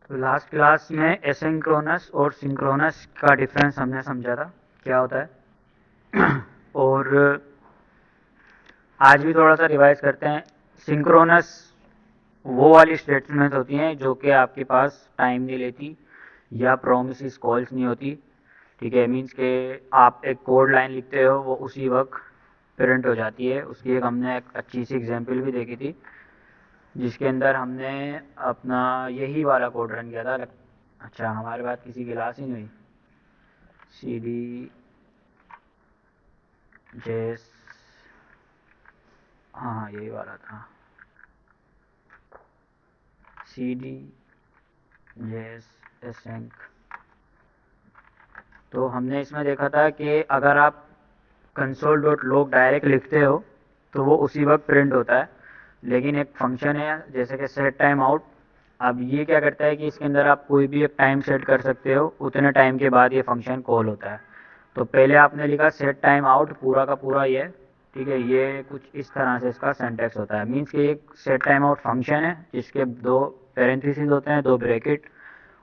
तो last class में asynchronous और सिंक्रोनस का डिफरेंस हमने समझा था क्या होता है। और आज भी थोड़ा सा रिवाइज करते हैं। सिंक्रोनस वो वाली स्टेटमेंट होती हैं जो कि आपके पास टाइम नहीं लेती या प्रोमिस कॉल्स नहीं होती। ठीक है, मीन्स के आप एक कोड लाइन लिखते हो वो उसी वक्त प्रिंट हो जाती है। उसकी एक हमने एक अच्छी सी एग्जांपल भी देखी थी जिसके अंदर हमने अपना यही वाला कोड रन किया था। अच्छा, हमारे बात किसी की क्लास ही नहीं हुई। सी डी जेस, हाँ यही वाला था, सी डी जेस एसेंक। तो हमने इसमें देखा था कि अगर आप कंसोल डॉट लॉग डायरेक्ट लिखते हो तो वो उसी वक्त प्रिंट होता है। लेकिन एक फंक्शन है जैसे कि सेट टाइम आउट। अब ये क्या करता है कि इसके अंदर आप कोई भी एक टाइम सेट कर सकते हो, उतने टाइम के बाद ये फंक्शन कॉल होता है। तो पहले आपने लिखा सेट टाइम आउट पूरा का पूरा ये, ठीक है, ये कुछ इस तरह से इसका सिंटैक्स होता है। मीन्स कि एक सेट टाइम आउट फंक्शन है जिसके दो पेरेंथेसिस होते हैं, दो ब्रैकेट।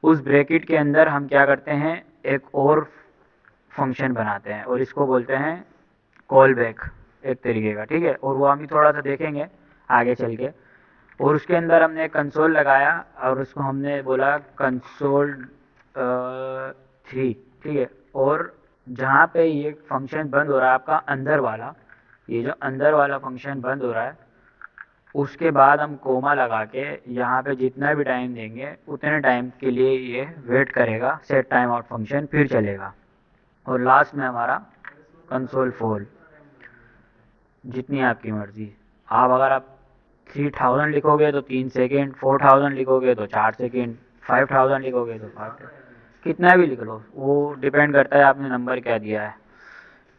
उस ब्रैकेट के अंदर हम क्या करते हैं, एक और फंक्शन बनाते हैं और इसको बोलते हैं कॉल बैक एक तरीके का। ठीक है, और वो हम भी थोड़ा सा देखेंगे आगे चल के। और उसके अंदर हमने कंसोल लगाया और उसको हमने बोला कंसोल 3। ठीक है, और जहाँ पे ये फंक्शन बंद हो रहा है आपका अंदर वाला, ये जो अंदर वाला फंक्शन बंद हो रहा है, उसके बाद हम कोमा लगा के यहाँ पे जितना भी टाइम देंगे उतने टाइम के लिए ये वेट करेगा, सेट टाइम आउट फंक्शन फिर चलेगा। और लास्ट में हमारा कंसोल फोल, जितनी आपकी मर्जी। आप अगर आप 3000 लिखोगे तो 3 सेकेंड, 4000 लिखोगे तो 4 सेकेंड, 5000 लिखोगे तो 5, कितना भी लिख लो, वो डिपेंड करता है आपने नंबर क्या दिया है।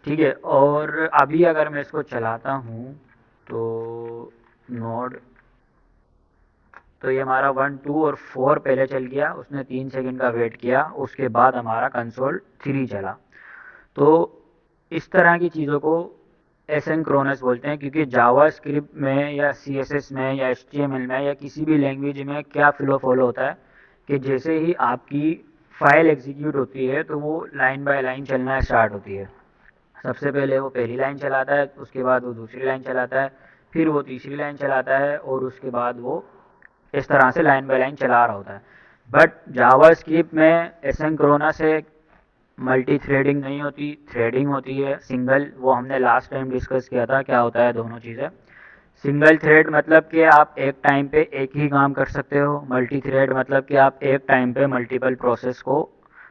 ठीक है, और अभी अगर मैं इसको चलाता हूँ तो नोड, तो ये हमारा 1 2 और 4 पहले चल गया, उसने 3 सेकेंड का वेट किया, उसके बाद हमारा कंसोल 3 चला। तो इस तरह की चीज़ों को एसिंक्रोनस बोलते हैं, क्योंकि जावा स्क्रिप्ट में या सी एस एस में या एच टी एम एल में या किसी भी लैंग्वेज में क्या फ्लो फॉलो होता है कि जैसे ही आपकी फाइल एग्जीक्यूट होती है तो वो लाइन बाय लाइन चलना स्टार्ट होती है। सबसे पहले वो पहली लाइन चलाता है, उसके बाद वो दूसरी लाइन चलाता है, फिर वो तीसरी लाइन चलाता है, और उसके बाद वो इस तरह से लाइन बाय लाइन चला रहा होता है। बट जावा स्क्रिप्ट में एसिंक्रोनस से मल्टी थ्रेडिंग नहीं होती, थ्रेडिंग होती है सिंगल। वो हमने लास्ट टाइम डिस्कस किया था क्या होता है दोनों चीज़ें। सिंगल थ्रेड मतलब कि आप एक टाइम पे एक ही काम कर सकते हो। मल्टी थ्रेड मतलब कि आप एक टाइम पे मल्टीपल प्रोसेस को,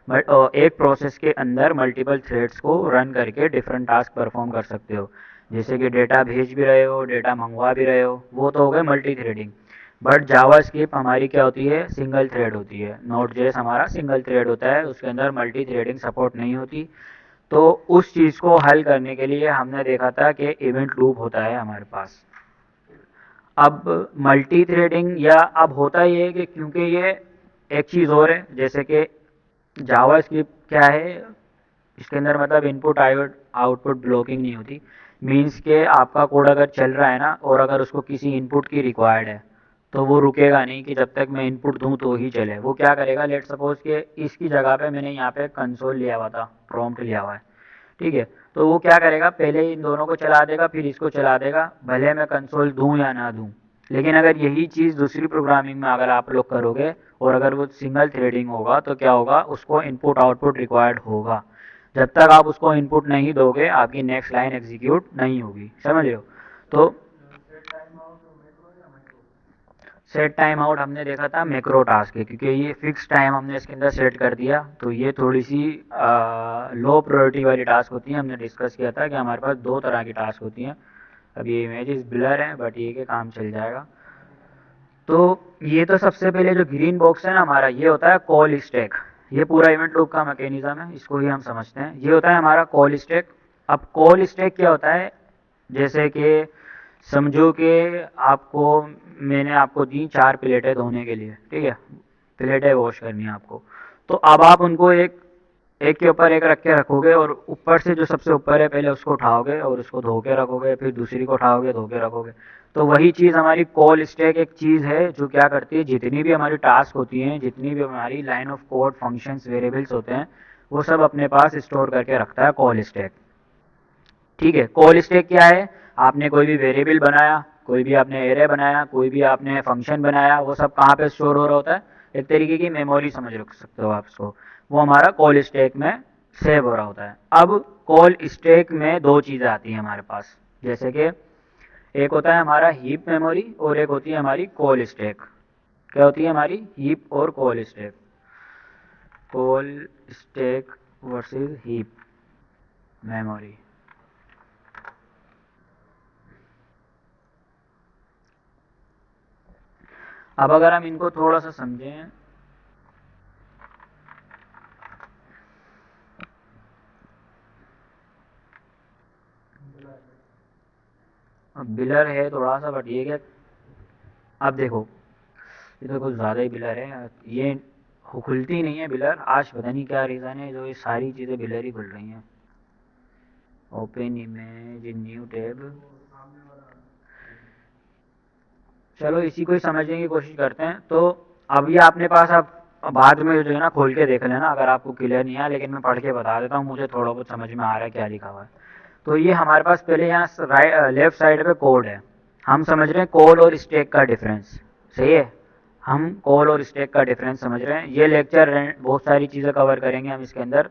एक प्रोसेस के अंदर मल्टीपल थ्रेड्स को रन करके डिफरेंट टास्क परफॉर्म कर सकते हो। जैसे कि डेटा भेज भी रहे हो, डेटा मंगवा भी रहे हो, वो तो हो गए multi threading. But Java script हमारी क्या होती है, सिंगल थ्रेड होती है। नोड जेएस हमारा सिंगल थ्रेड होता है, उसके अंदर मल्टी थ्रेडिंग सपोर्ट नहीं होती। तो उस चीज़ को हल करने के लिए हमने देखा था कि इवेंट लूप होता है हमारे पास। अब मल्टी थ्रेडिंग या अब होता ये है कि क्योंकि ये एक चीज़ और है, जैसे कि जावा स्क्रिप्ट क्या है, इसके अंदर मतलब इनपुट आउटपुट ब्लॉकिंग नहीं होती। मीन्स के आपका कोड अगर चल रहा है ना और अगर उसको किसी इनपुट की रिक्वायर्ड है तो वो रुकेगा नहीं कि जब तक मैं इनपुट दूं तो ही चले। वो क्या करेगा, लेट सपोज कि इसकी जगह पे मैंने यहाँ पे कंसोल लिया हुआ था, प्रॉम्प्ट लिया हुआ है, ठीक है, तो वो क्या करेगा, पहले इन दोनों को चला देगा फिर इसको चला देगा, भले मैं कंसोल दूं या ना दूं। लेकिन अगर यही चीज़ दूसरी प्रोग्रामिंग में अगर आप लोग करोगे और अगर वो सिंगल थ्रेडिंग होगा तो क्या होगा, उसको इनपुट आउटपुट रिक्वायर्ड होगा। जब तक आप उसको इनपुट नहीं दोगे आपकी नेक्स्ट लाइन एग्जीक्यूट नहीं होगी, समझ रहे हो। तो सेट टाइम आउट हमने देखा था मैक्रो टास्क है, क्योंकि ये फिक्स टाइम हमने इसके अंदर सेट कर दिया, तो ये थोड़ी सी लो प्रायोरिटी वाली टास्क होती है। हमने डिस्कस किया था कि हमारे पास दो तरह की टास्क होती हैं। अब ये इमेजेस ब्लर हैं बट ये के काम चल जाएगा। तो ये तो सबसे पहले जो ग्रीन बॉक्स है ना हमारा, ये होता है कॉल स्टैक। ये पूरा इवेंट लूप का मैकेनिज्म है, इसको ही हम समझते हैं। ये होता है हमारा कॉल स्टैक। अब कॉल स्टैक क्या होता है, जैसे कि समझो कि आपको, मैंने आपको दी 4 प्लेटें धोने के लिए, ठीक है, प्लेटें वॉश करनी है आपको। तो अब आप उनको एक एक के ऊपर एक रख के रखोगे और ऊपर से जो सबसे ऊपर है पहले उसको उठाओगे और उसको धो के रखोगे, फिर दूसरी को उठाओगे धो के रखोगे। तो वही चीज़ हमारी कॉल स्टैक एक चीज़ है जो क्या करती है, जितनी भी हमारी टास्क होती हैं, जितनी भी हमारी line of code functions variables होते हैं, वो सब अपने पास स्टोर करके रखता है कॉल स्टैक। ठीक है, कॉल स्टैक क्या है, आपने कोई भी वेरिएबल बनाया, कोई भी आपने एरे बनाया, कोई भी आपने फंक्शन बनाया, वो सब कहाँ पे स्टोर हो रहा होता है, एक तरीके की मेमोरी समझ रख सकते हो आप इसको, वो हमारा कॉल स्टैक में सेव हो रहा होता है। अब कॉल स्टैक में दो चीज़ें आती हैं हमारे पास, जैसे कि एक होता है हमारा हीप मेमोरी और एक होती है हमारी कॉल स्टैक। क्या होती है हमारी हीप और call stack, call stack versus heap memory. अब अगर हम इनको थोड़ा सा समझें, अब बिलर है थोड़ा सा, बट ये क्या, अब देखो ये तो कुछ ज़्यादा ही बिलर है, ये खुलती नहीं है बिलर, आज पता नहीं क्या रीज़न है जो ये सारी चीज़ें बिलर ही खुल रही हैं। ओपन इमेज न्यू टैब, चलो इसी को ही समझने की कोशिश करते हैं। तो अब ये अपने पास, अब बाद में जो है ना खोल के देख लेना अगर आपको क्लियर नहीं है, लेकिन मैं पढ़ के बता देता हूँ, मुझे थोड़ा बहुत समझ में आ रहा है क्या लिखा हुआ है। तो ये हमारे पास पहले यहाँ लेफ्ट साइड पे कोड है, हम समझ रहे हैं कॉल और स्टैक का डिफरेंस, सही है, हम कॉल और स्टैक का डिफरेंस समझ रहे हैं। ये लेक्चर बहुत सारी चीज़ें कवर करेंगे हम इसके अंदर।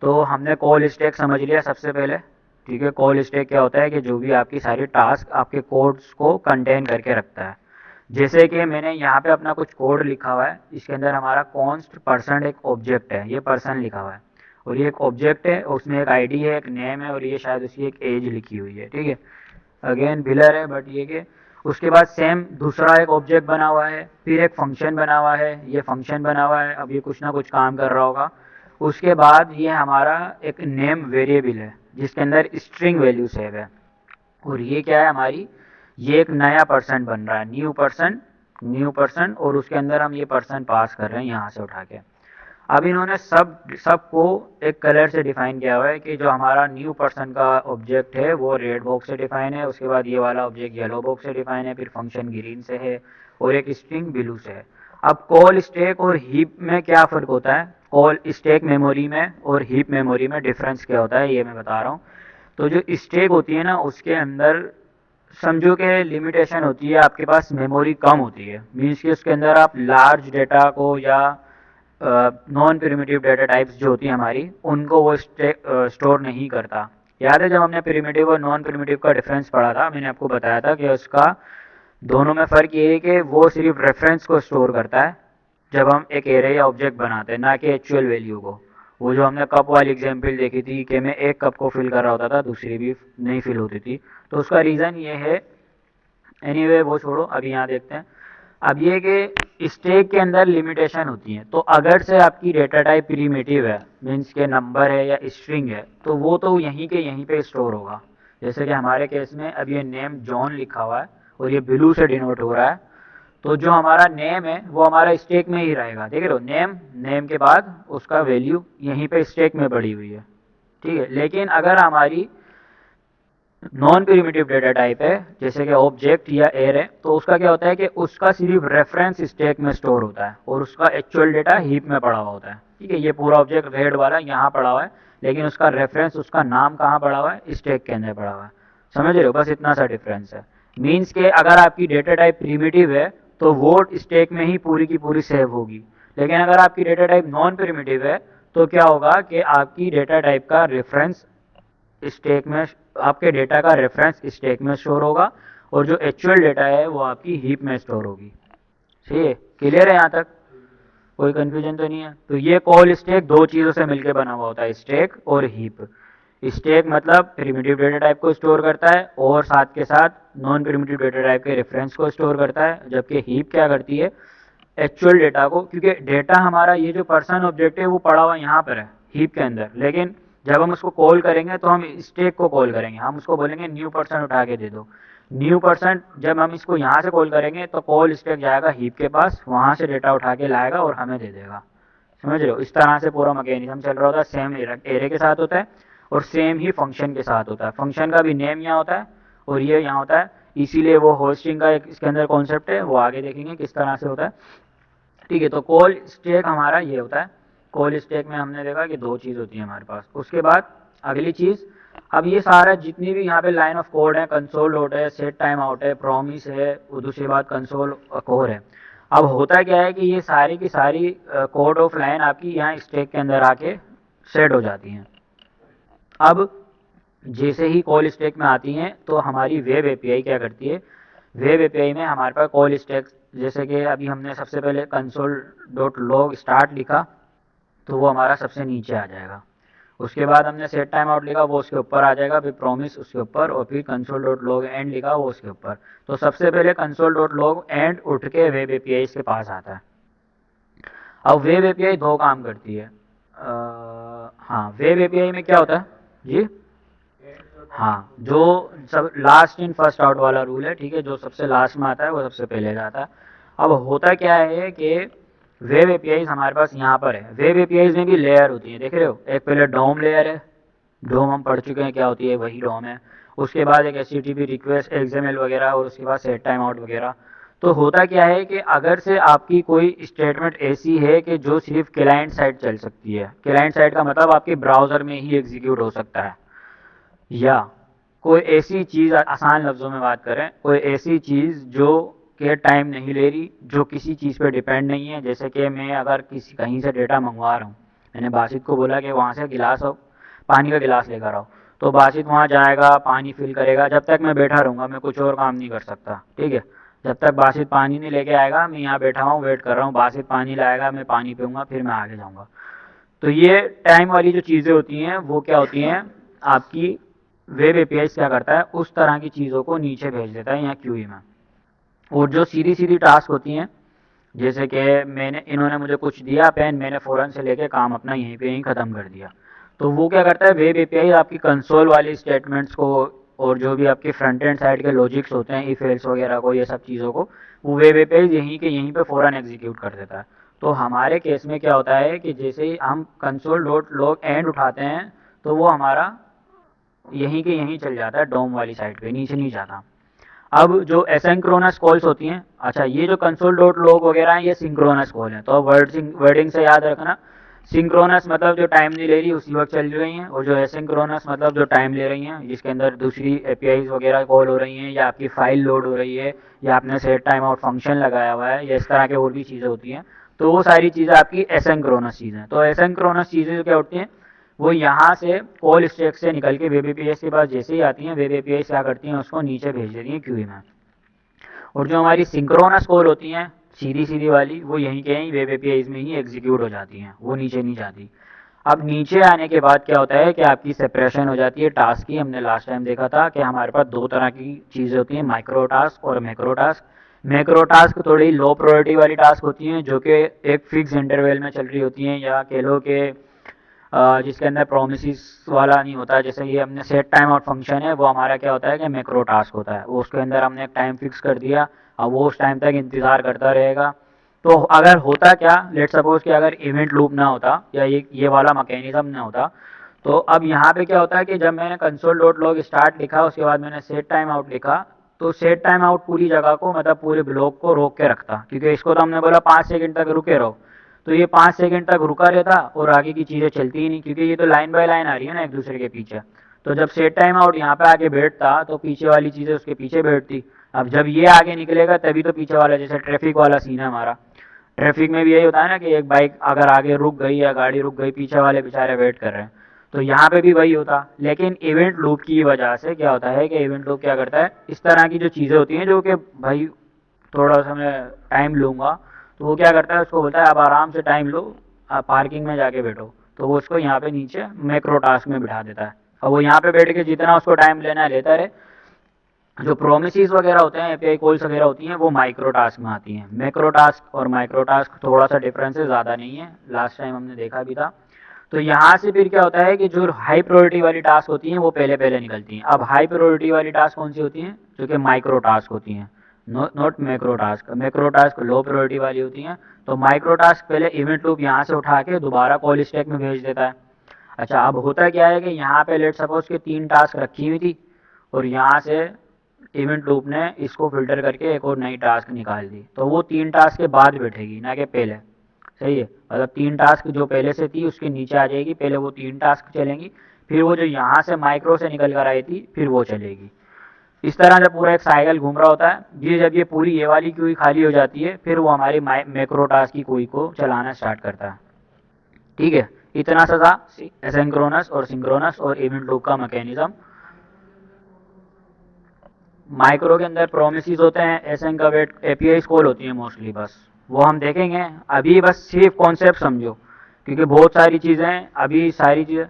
तो हमने कॉल स्टैक समझ लिया सबसे पहले, ठीक है। कॉल स्टैक क्या होता है कि जो भी आपकी सारी टास्क आपके कोड्स को कंटेन करके रखता है। जैसे कि मैंने यहाँ पे अपना कुछ कोड लिखा हुआ है, इसके अंदर हमारा कॉन्स्ट परसेंट एक ऑब्जेक्ट है, ये पर्सन लिखा हुआ है और ये एक ऑब्जेक्ट है, उसमें एक आईडी है, एक नेम है और ये शायद उसकी एक एज लिखी हुई है, ठीक है। अगेन बिलर है, बट ये कि उसके बाद सेम दूसरा एक ऑब्जेक्ट बना हुआ है, फिर एक फंक्शन बना हुआ है, ये फंक्शन बना हुआ है, अब ये कुछ ना कुछ काम कर रहा होगा। उसके बाद ये हमारा एक नेम वेरिएबल है जिसके अंदर स्ट्रिंग वैल्यू सेव है, और ये क्या है हमारी, ये एक नया पर्सन बन रहा है, न्यू पर्सन, न्यू पर्सन, और उसके अंदर हम ये पर्सन पास कर रहे हैं यहाँ से उठा के। अब इन्होंने सबको एक कलर से डिफाइन किया हुआ है कि जो हमारा न्यू पर्सन का ऑब्जेक्ट है वो रेड बॉक्स से डिफाइन है, उसके बाद ये वाला ऑब्जेक्ट येलो बॉक्स से डिफाइन है, फिर फंक्शन ग्रीन से है और एक स्ट्रिंग ब्लू से है। अब कॉल स्टैक और हीप में क्या फ़र्क होता है, कॉल स्टैक मेमोरी में और हीप मेमोरी में डिफरेंस क्या होता है ये मैं बता रहा हूँ। तो जो स्टैक होती है ना उसके अंदर समझो कि लिमिटेशन होती है, आपके पास मेमोरी कम होती है, मीन्स कि उसके अंदर आप लार्ज डेटा को या नॉन प्रिमिटिव डेटा टाइप्स जो होती है हमारी उनको वो स्टोर नहीं करता। याद है जब हमने प्रिमिटिव और नॉन प्रिमिटिव का डिफरेंस पढ़ा था, मैंने आपको बताया था कि उसका दोनों में फ़र्क ये है कि वो सिर्फ रेफरेंस को स्टोर करता है जब हम एक एरे या ऑब्जेक्ट बनाते हैं, ना कि एक्चुअल वैल्यू को। वो जो हमने कप वाली एग्जांपल देखी थी कि मैं एक कप को फिल कर रहा होता था, दूसरी भी नहीं फिल होती थी, तो उसका रीज़न ये है। एनीवे वो छोड़ो, अभी यहाँ देखते हैं। अब ये कि स्टैक के अंदर लिमिटेशन होती है, तो अगर से आपकी डेटा टाइप प्रिमिटिव है, मीन्स के नंबर है या स्ट्रिंग है, तो वो तो यहीं के यहीं पे स्टोर होगा। जैसे कि हमारे केस में अब ये नेम जॉन लिखा हुआ है और ये ब्लू से डिनोट हो रहा है, तो जो हमारा नेम है वो हमारा स्टैक में ही रहेगा, देख रहे हो, नेम, नेम के बाद उसका वैल्यू यहीं पे स्टैक में पड़ी हुई है, ठीक है। लेकिन अगर हमारी नॉन प्रिमिटिव डेटा टाइप है जैसे कि ऑब्जेक्ट या एरे, तो उसका क्या होता है कि उसका सिर्फ रेफरेंस स्टैक में स्टोर होता है और उसका एक्चुअल डेटा हीप में पड़ा हुआ होता है, ठीक है। ये पूरा ऑब्जेक्ट रेड वाला यहाँ पड़ा हुआ है, लेकिन उसका रेफरेंस, उसका नाम कहाँ पड़ा हुआ है, स्टैक के अंदर पड़ा हुआ है। समझ रहे हो, बस इतना सा डिफरेंस है। मीन्स के अगर आपकी डेटा टाइप प्रिमिटिव है तो वो स्टैक में ही पूरी की पूरी सेव होगी, लेकिन अगर आपकी डेटा टाइप नॉन प्रिमिटिव है तो क्या होगा कि आपकी डेटा टाइप का रेफरेंस स्टैक में, आपके डेटा का रेफरेंस स्टैक में स्टोर होगा और जो एक्चुअल डेटा है वो आपकी हीप में स्टोर होगी। ठीक है, क्लियर है यहाँ तक, कोई कंफ्यूजन तो नहीं है। तो ये कॉल स्टैक दो चीज़ों से मिलकर बना हुआ होता है, स्टैक और हीप। स्टैक मतलब प्रिमिटिव डेटा टाइप को स्टोर करता है और साथ के साथ नॉन प्रिमिटिव डेटा टाइप के रेफरेंस को स्टोर करता है, जबकि हीप क्या करती है, एक्चुअल डेटा को, क्योंकि डेटा हमारा ये जो पर्सन ऑब्जेक्ट है वो पड़ा हुआ यहाँ पर है हीप के अंदर, लेकिन जब हम उसको कॉल करेंगे तो हम स्टैक को कॉल करेंगे, हम उसको बोलेंगे न्यू पर्सन उठा के दे दो। न्यू पर्सन जब हम इसको यहाँ से कॉल करेंगे तो कॉल स्टैक जाएगा हीप के पास, वहाँ से डेटा उठा के लाएगा और हमें दे देगा। समझ रहे हो, इस तरह से पूरा मैकेनिज्म चल रहा होता है। सेम एरे के साथ होता है और सेम ही फंक्शन के साथ होता है। फंक्शन का भी नेम यहाँ होता है और ये यहाँ होता है, इसीलिए वो होस्टिंग का एक इसके अंदर कॉन्सेप्ट है, वो आगे देखेंगे किस तरह से होता है। ठीक है, तो कॉल स्टैक हमारा ये होता है। कॉल स्टैक में हमने देखा कि दो चीज़ होती है हमारे पास। उसके बाद अगली चीज़, अब ये सारा जितनी भी यहाँ पे लाइन ऑफ कोड है, कंसोल डॉट है, सेट टाइम आउट है, प्रॉमिस है, और दूसरी बात कंसोल कोर है। अब होता क्या है कि ये सारी की सारी कोड ऑफ लाइन आपकी यहाँ स्टैक के अंदर आके सेट हो जाती हैं। अब जैसे ही कॉल स्टैक में आती हैं तो हमारी वेब एपीआई क्या करती है, वेब एपीआई में हमारे पास कॉल स्टैक, जैसे कि अभी हमने सबसे पहले कंसोल डॉट लॉग स्टार्ट लिखा तो वो हमारा सबसे नीचे आ जाएगा। उसके बाद हमने सेट टाइम आउट लिखा, वो उसके ऊपर आ जाएगा, फिर प्रॉमिस उसके ऊपर, और फिर कंसोल डॉट लॉग एंड लिखा, वो उसके ऊपर। तो सबसे पहले कंसोल डॉट लॉग एंड उठ के वेब एपीआई के पास आता है। अब वेब एपीआई दो काम करती है। हाँ, वेब एपीआई में क्या होता है जी, हाँ, जो सब लास्ट इन फर्स्ट आउट वाला रूल है, ठीक है, जो सबसे लास्ट में आता है वो सबसे पहले जाता है। अब होता क्या है कि वेब एपीआई हमारे पास यहाँ पर है। वेब एपीआई में भी लेयर होती है, देख रहे हो, एक पहले डोम लेयर है, डोम हम पढ़ चुके हैं क्या होती है, वही डोम है। उसके बाद एक HTTP रिक्वेस्ट, XML वगैरह, और उसके बाद सेट टाइम आउट वगैरह। तो होता क्या है कि अगर से आपकी कोई स्टेटमेंट ऐसी है कि जो सिर्फ क्लाइंट साइड चल सकती है, क्लाइंट साइड का मतलब आपके ब्राउज़र में ही एग्जीक्यूट हो सकता है, या कोई ऐसी चीज़, आसान लफ्ज़ों में बात करें, कोई ऐसी चीज़ जो के टाइम नहीं ले रही, जो किसी चीज़ पे डिपेंड नहीं है। जैसे कि मैं अगर किसी कहीं से डेटा मंगवा रहा हूँ, मैंने बासित को बोला कि वहाँ से गिलास हो, पानी का गिलास लेकर आओ, तो बासित वहाँ जाएगा, पानी फिल करेगा, जब तक मैं बैठा रहूँगा मैं कुछ और काम नहीं कर सकता, ठीक है। जब तक बासित पानी नहीं लेके आएगा, मैं यहाँ बैठा हूँ, वेट कर रहा हूँ, बासित पानी लाएगा, मैं पानी पीऊँगा, फिर मैं आगे जाऊँगा। तो ये टाइम वाली जो चीज़ें होती हैं वो क्या होती हैं, आपकी वेब एपीआई क्या करता है, उस तरह की चीज़ों को नीचे भेज देता है यहाँ क्यूई में। और जो सीधी सीधी टास्क होती हैं, जैसे कि मैंने, इन्होंने मुझे कुछ दिया पेन, मैंने फ़ौरन से लेके काम अपना यहीं पे यहीं ख़त्म कर दिया, तो वो क्या करता है, वेब एपीआई आपकी कंसोल वाली स्टेटमेंट्स को और जो भी आपके फ्रंट एंड साइड के लॉजिक्स होते हैं, इफ एल्स वगैरह को, ये सब चीज़ों को वो वेब एपीआई यहीं के यहीं पे फ़ौरन एग्जीक्यूट कर देता है। तो हमारे केस में क्या होता है कि जैसे ही हम कंसोल डॉट लॉग एंड उठाते हैं तो वो हमारा यहीं के यहीं चल जाता है, डोम वाली साइड पे, नीचे नहीं जाता। अब जो एसिंक्रोनस कॉल्स होती हैं, अच्छा, ये जो कंसोल डॉट लॉग वगैरह हैं ये सिंक्रोनस कॉल हैं, तो वर्डिंग से याद रखना। सिंक्रोनस मतलब जो टाइम नहीं ले रही उसी वक्त चल रही हैं, और जो एसिंक्रोनस मतलब जो टाइम ले रही हैं, जिसके अंदर दूसरी एपीआई वगैरह कॉल हो रही हैं, या आपकी फाइल लोड हो रही है, या आपने सेट टाइम आउट फंक्शन लगाया हुआ है, या इस तरह के और भी चीज़ें होती हैं। तो वो सारी चीज़ें आपकी एसिंक्रोनस चीज़ें। तो एसिंक्रोनस चीज़ें क्या होती हैं, वो यहाँ से कॉल स्टैक से निकल के वेब एपीआई के पास जैसे ही आती हैं, वेब एपीआई क्या करती हैं, उसको नीचे भेज देती हैं क्यूई में। और जो हमारी सिंक्रोनस कॉल होती हैं सीधी सीधी वाली, वो यहीं के यहीं वेब एपीआई में ही एग्जीक्यूट हो जाती हैं, वो नीचे नहीं जाती। अब नीचे आने के बाद क्या होता है कि आपकी सेपरेशन हो जाती है टास्क की। हमने लास्ट टाइम देखा था कि हमारे पास दो तरह की चीज़ें होती हैं, माइक्रो टास्क और मैक्रो टास्क। मैक्रो टास्क थोड़ी लो प्रायोरिटी वाली टास्क होती हैं, जो कि एक फिक्स इंटरवल में चल रही होती हैं, या कह लो कि जिसके अंदर प्रोमिस वाला नहीं होता। जैसे ये हमने सेट टाइम आउट फंक्शन है, वो हमारा क्या होता है कि मैक्रो टास्क होता है, वो उसके अंदर हमने एक टाइम फिक्स कर दिया, अब वो उस टाइम तक इंतज़ार करता रहेगा। तो अगर होता क्या, लेट सपोज कि अगर इवेंट लूप ना होता, या ये वाला मैकेनिज्म ना होता, तो अब यहाँ पे क्या होता है कि जब मैंने कंसोल डॉट लॉग स्टार्ट लिखा, उसके बाद मैंने सेट टाइम आउट लिखा, तो सेट टाइम आउट पूरी जगह को, मतलब पूरे ब्लॉक को रोक के रखता, क्योंकि इसको तो हमने बोला 5 सेकंड तक रुके रहो। तो ये 5 सेकंड तक रुका रहता और आगे की चीज़ें चलती ही नहीं, क्योंकि ये तो लाइन बाय लाइन आ रही है ना एक दूसरे के पीछे। तो जब सेट टाइम आउट यहाँ पे आके बैठता तो पीछे वाली चीज़ें उसके पीछे बैठती। अब जब ये आगे निकलेगा तभी तो पीछे वाला, जैसे ट्रैफिक वाला सीन है हमारा, ट्रैफिक में भी यही होता है ना कि एक बाइक अगर आगे रुक गई या गाड़ी रुक गई, पीछे वाले बेचारे वेट कर रहे हैं, तो यहाँ पे भी वही होता। लेकिन इवेंट लूप की वजह से क्या होता है कि इवेंट लूप क्या करता है, इस तरह की जो चीज़ें होती हैं जो कि भाई थोड़ा सा मैं टाइम लूँगा, तो वो क्या करता है, उसको बोलता है आप आराम से टाइम लो, आप पार्किंग में जाके बैठो, तो वो उसको यहाँ पे नीचे मैक्रो टास्क में बिठा देता है। और वो यहाँ पे बैठ के जितना उसको टाइम लेना है लेता रहे। जो प्रोमिस वगैरह होते हैं, एपीआई कॉल्स वगैरह होती हैं, वो माइक्रो टास्क में आती हैं। मैक्रो टास्क और माइक्रो टास्क थोड़ा सा डिफरेंस है, ज़्यादा नहीं है, लास्ट टाइम हमने देखा भी था। तो यहाँ से फिर क्या होता है कि जो हाई प्रायोरिटी वाली टास्क होती हैं वो पहले पहले निकलती हैं। अब हाई प्रायोरिटी वाली टास्क कौन सी होती हैं, जो कि माइक्रो टास्क होती हैं। Not macro task. Macro task low priority वाली होती हैं। तो माइक्रो टास्क पहले इवेंट लूप यहाँ से उठा के दोबारा कॉल स्टैक में भेज देता है। अच्छा, अब होता क्या है कि यहाँ पे लेट सपोज के 3 टास्क रखी हुई थी और यहाँ से इवेंट लूप ने इसको फ़िल्टर करके एक और नई टास्क निकाल दी, तो वो 3 टास्क के बाद बैठेगी, ना कि पहले। सही है? मतलब 3 टास्क जो पहले से थी उसके नीचे आ जाएगी, पहले वो 3 टास्क चलेंगी, फिर वो जो यहाँ से माइक्रो से निकल कर आई थी फिर वो चलेगी। इस तरह से पूरा एक साइकिल घूम रहा होता है। ये जब ये पूरी ये वाली क्यू खाली हो जाती है फिर वो हमारी मैक्रो टास्क की क्यू को चलाना स्टार्ट करता है। ठीक है? इतना सा था एसिंक्रोनस और सिंक्रोनस और इवेंट लूप का मैकेनिज्म। माइक्रो के अंदर प्रोमिसेस होते हैं, एसिंक का वेट एपीआई कॉल होती है मोस्टली, बस वो हम देखेंगे। अभी बस सिर्फ कॉन्सेप्ट समझो, क्योंकि बहुत सारी चीज़ें अभी सारी चीज़ें,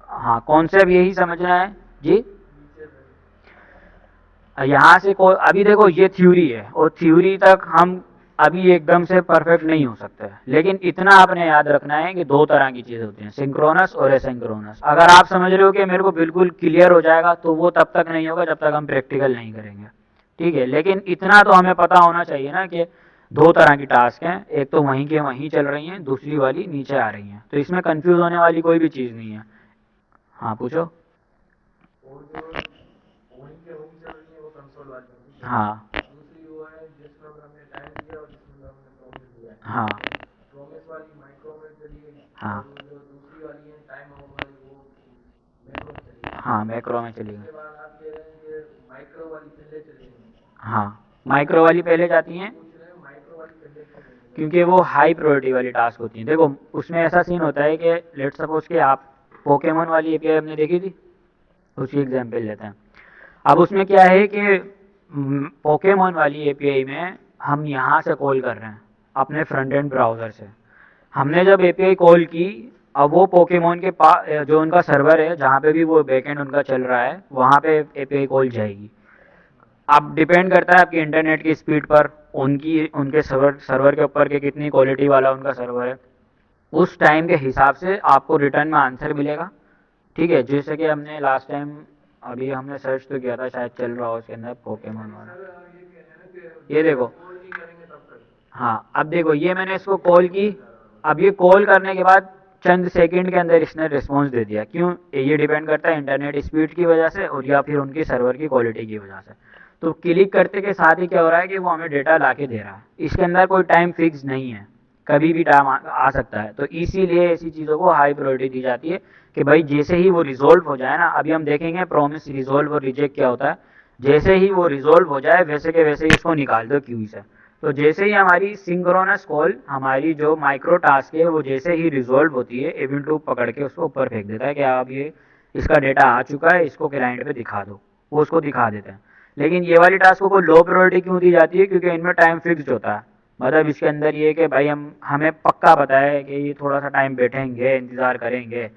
हाँ कॉन्सेप्ट यही समझना है जी। यहाँ से को अभी देखो ये थ्योरी है और थ्योरी तक हम अभी एकदम से परफेक्ट नहीं हो सकते, लेकिन इतना आपने याद रखना है कि दो तरह की चीज़ होती हैं, सिंक्रोनस और एसिंक्रोनस। अगर आप समझ रहे हो कि मेरे को बिल्कुल क्लियर हो जाएगा, तो वो तब तक नहीं होगा जब तक हम प्रैक्टिकल नहीं करेंगे। ठीक है? लेकिन इतना तो हमें पता होना चाहिए ना कि दो तरह की टास्क हैं, एक तो वहीं के वहीं चल रही हैं, दूसरी वाली नीचे आ रही हैं, तो इसमें कंफ्यूज होने वाली कोई भी चीज़ नहीं है। हाँ पूछो। हाँ हाँ हाँ हाँ मैक्रो में चली गई। हाँ माइक्रो वाली पहले जाती हैं क्योंकि वो हाई प्रायोरिटी वाली टास्क होती हैं। देखो उसमें ऐसा सीन होता है कि लेट सपोज कि आप पोकेमोन वाली एपीआई हमने देखी थी, उसी एग्जाम्पल लेते हैं। अब उसमें क्या है कि पोकेमोन वाली एपीआई में हम यहाँ से कॉल कर रहे हैं अपने फ्रंट एंड ब्राउज़र से। हमने जब एपीआई कॉल की, अब वो पोकेमोन के पास जो उनका सर्वर है जहाँ पे भी वो बैकएंड उनका चल रहा है वहाँ पे एपीआई कॉल जाएगी। अब डिपेंड करता है आपकी इंटरनेट की स्पीड पर, उनकी उनके सर्वर सर्वर के ऊपर के कितनी क्वालिटी वाला उनका सर्वर है, उस टाइम के हिसाब से आपको रिटर्न में आंसर मिलेगा। ठीक है? जैसे कि हमने लास्ट टाइम अभी हमने सर्च तो किया था, शायद चल रहा हो उसके अंदर पोकेमोन वाला। ये देखो, हाँ अब देखो ये मैंने इसको कॉल की। अब ये कॉल करने के बाद चंद सेकंड के अंदर इसने रिस्पॉन्स दे दिया। क्यों? ये डिपेंड करता है इंटरनेट स्पीड की वजह से और या फिर उनकी सर्वर की क्वालिटी की वजह से। तो क्लिक करते के साथ ही क्या हो रहा है कि वो हमें डेटा ला के दे रहा है। इसके अंदर कोई टाइम फिक्स नहीं है, कभी भी टाइम आ सकता है। तो इसीलिए ऐसी चीज़ों को हाई प्रायोरिटी दी जाती है कि भाई जैसे ही वो रिजोल्व हो जाए ना, अभी हम देखेंगे प्रॉमिस रिजोल्व और रिजेक्ट क्या होता है। जैसे ही वो रिजोल्व हो जाए वैसे के वैसे ही इसको निकाल दो क्यू से। तो जैसे ही हमारी सिंक्रोनस कॉल, हमारी जो माइक्रो टास्क है वो जैसे ही रिजोल्व होती है, इवेंट लूप पकड़ के उसको ऊपर फेंक देता है कि आप ये इसका डेटा आ चुका है, इसको क्लाइंट पे दिखा दो। वो उसको दिखा देते हैं। लेकिन ये वाली टास्क को लो प्रायोरिटी क्यों दी जाती है? क्योंकि इनमें टाइम फिक्स्ड होता है। मतलब इसके अंदर ये कि भाई हम हमें पक्का पता है कि ये थोड़ा सा टाइम बैठेंगे, इंतज़ार करेंगे।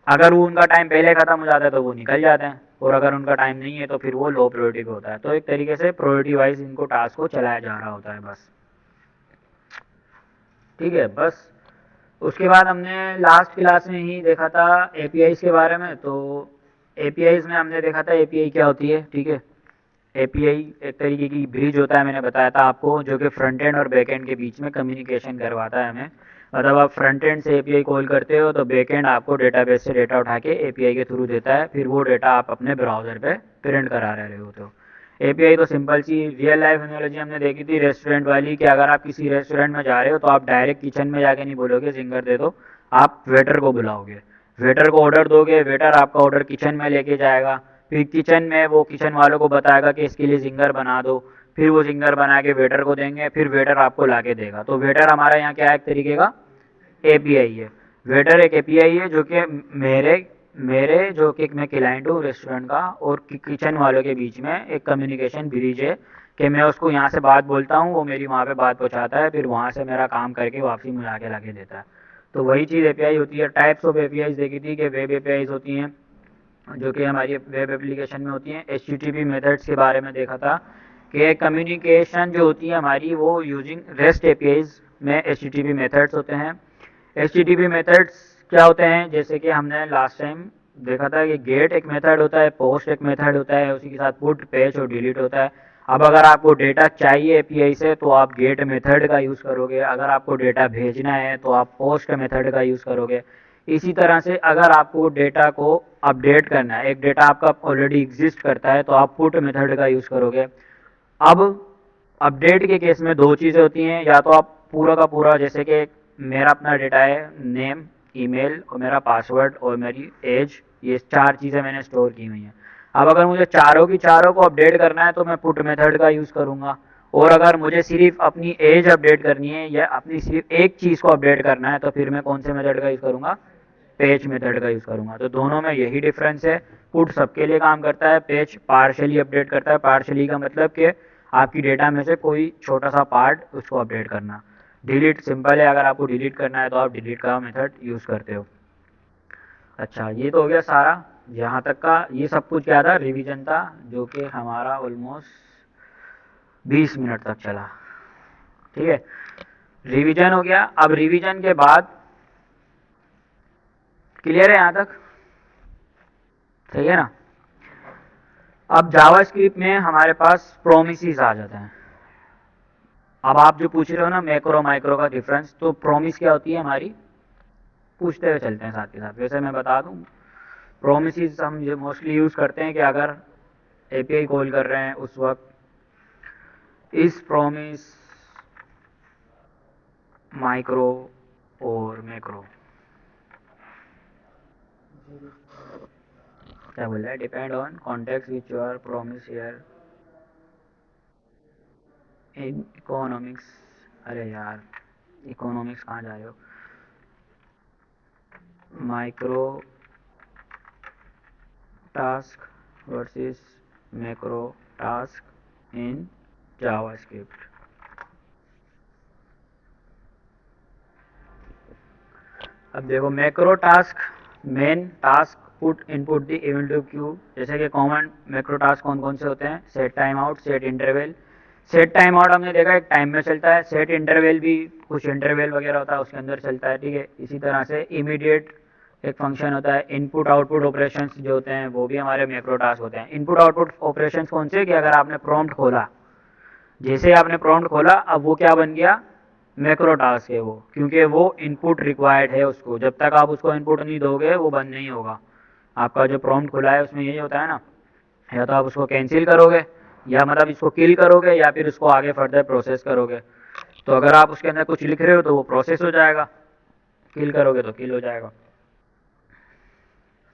अगर वो उनका टाइम पहले ख़त्म हो जाता है तो वो निकल जाते हैं, और अगर उनका टाइम नहीं है तो फिर वो लो प्रायोरिटी पे होता है। तो एक तरीके से प्रायोरिटी वाइज इनको टास्क को चलाया जा रहा होता है बस। ठीक है? बस उसके बाद हमने लास्ट क्लास में ही देखा था एपीआईज के बारे में। तो एपीआईज में हमने देखा था एपीआई क्या होती है। ठीक है? एपीआई एक तरीके की ब्रिज होता है, मैंने बताया था आपको, जो कि फ्रंट एंड और बैक एंड के बीच में कम्युनिकेशन करवाता है हमें। मतलब आप फ्रंट एंड से एपीआई कॉल करते हो तो बैक एंड आपको डेटाबेस से डेटा उठा के एपीआई के थ्रू देता है, फिर वो डेटा आप अपने ब्राउज़र पे प्रिंट करा रहे होते हो। एपीआई तो सिंपल सी रियल लाइफ एनालॉजी हमने देखी थी रेस्टोरेंट वाली, कि अगर आप किसी रेस्टोरेंट में जा रहे हो तो आप डायरेक्ट किचन में जाके नहीं बोलोगे सिंगर दे दो, आप वेटर को बुलाओगे, वेटर को ऑर्डर दोगे, वेटर आपका ऑर्डर किचन में लेके जाएगा, फिर किचन में वो किचन वालों को बताएगा कि इसके लिए जिंगर बना दो, फिर वो जिंगर बना के वेटर को देंगे, फिर वेटर आपको ला के देगा। तो वेटर हमारा यहाँ क्या है, एक तरीके का एपीआई है। वेटर एक एपीआई है जो कि मेरे मेरे जो कि मैं क्लाइंट हूँ रेस्टोरेंट का और किचन वालों के बीच में एक कम्युनिकेशन ब्रिज है, कि मैं उसको यहाँ से बात बोलता हूँ, वो मेरी वहाँ पे बात पहुँचाता है, फिर वहाँ से मेरा काम करके वापसी मुझे आके ला के देता है। तो वही चीज़ एपीआई होती है। टाइप्स ऑफ एपीआईज देखी थी कि वेब एपीआईज होती हैं जो कि हमारी वेब एप्लीकेशन में होती हैं। एचटीटीपी मेथड्स के बारे में देखा था कि कम्युनिकेशन जो होती है हमारी वो यूजिंग रेस्ट एपीआईज में एचटीटीपी मेथड्स होते हैं। एचटीटीपी मेथड्स क्या होते हैं? जैसे कि हमने लास्ट टाइम देखा था कि गेट एक मेथड होता है, पोस्ट एक मेथड होता है, उसी के साथ पुट, पैच और डिलीट होता है। अब अगर आपको डेटा चाहिए एपीआई से तो आप गेट मेथड का यूज़ करोगे, अगर आपको डेटा भेजना है तो आप पोस्ट मेथड का यूज़ करोगे। इसी तरह से अगर आपको डेटा को अपडेट करना है, एक डेटा आपका ऑलरेडी एग्जिस्ट करता है तो आप पुट मेथड का यूज़ करोगे। अब अपडेट के केस में दो चीज़ें होती हैं, या तो आप पूरा का पूरा, जैसे कि मेरा अपना डेटा है नेम, ईमेल और मेरा पासवर्ड और मेरी एज, ये चार चीज़ें मैंने स्टोर की हुई हैं। अब अगर मुझे चारों की चारों को अपडेट करना है तो मैं पुट मेथड का यूज़ करूँगा, और अगर मुझे सिर्फ अपनी एज अपडेट करनी है या अपनी सिर्फ एक चीज़ को अपडेट करना है तो फिर मैं कौन से मेथड का यूज़ करूँगा, पेज मेथड का यूज़ करूँगा। तो दोनों में यही डिफरेंस है। पुट सबके लिए काम करता है, पेज पार्शली अपडेट करता है। पार्शली का मतलब कि आपकी डेटा में से कोई छोटा सा पार्ट उसको अपडेट करना। डिलीट सिंपल है, अगर आपको डिलीट करना है तो आप डिलीट का मेथड यूज़ करते हो। अच्छा, ये तो हो गया सारा, यहाँ तक का ये सब कुछ क्या था, रिवीजन था, जो कि हमारा ऑलमोस्ट 20 मिनट तक चला। ठीक है, रिवीजन हो गया। अब रिवीजन के बाद क्लियर है यहाँ तक, सही है ना। अब जावास्क्रिप्ट में हमारे पास प्रोमिसेस आ जाते हैं। अब आप जो पूछ रहे हो ना मैक्रो माइक्रो का डिफरेंस, तो प्रोमिस क्या होती है हमारी, पूछते हुए चलते हैं साथ के साथ। वैसे मैं बता दूं, प्रोमिसेस हम जो मोस्टली यूज़ करते हैं कि अगर एपीआई कॉल कर रहे हैं उस वक्त इस प्रोमिस माइक्रो और मैक्रो, क्या बोल रहा है, depend on context which you are promise here in economics. अरे यार, इकोनॉमिक्स कहाँ जा रहे हो, micro task versus macro task in JavaScript. अब देखो, macro task main task put input the event to queue. जैसे कि कॉमन मैक्रो टास्क कौन कौन से होते हैं, set time out, set interval. Set time out हमने देखा एक टाइम में चलता है, सेट इंटरवल भी कुछ इंटरवल वगैरह होता है उसके अंदर चलता है। ठीक है, इसी तरह से इमीडिएट एक फंक्शन होता है। इनपुट आउटपुट ऑपरेशंस जो होते हैं वो भी हमारे मैक्रो टास्क होते हैं। इनपुट आउटपुट ऑपरेशंस कौन से, कि अगर आपने प्रॉम्प्ट खोला, जैसे आपने प्रॉम्प्ट खोला अब वो क्या बन गया, मैक्रो टास्क है वो, क्योंकि वो इनपुट रिक्वायर्ड है उसको। जब तक आप उसको इनपुट नहीं दोगे वो बंद नहीं होगा। आपका जो प्रॉम्प्ट खुला है उसमें यही होता है ना, या तो आप उसको कैंसिल करोगे, या मतलब इसको किल करोगे, या फिर उसको आगे फर्दर प्रोसेस करोगे। तो अगर आप उसके अंदर कुछ लिख रहे हो तो वो प्रोसेस हो जाएगा, किल करोगे तो किल हो जाएगा।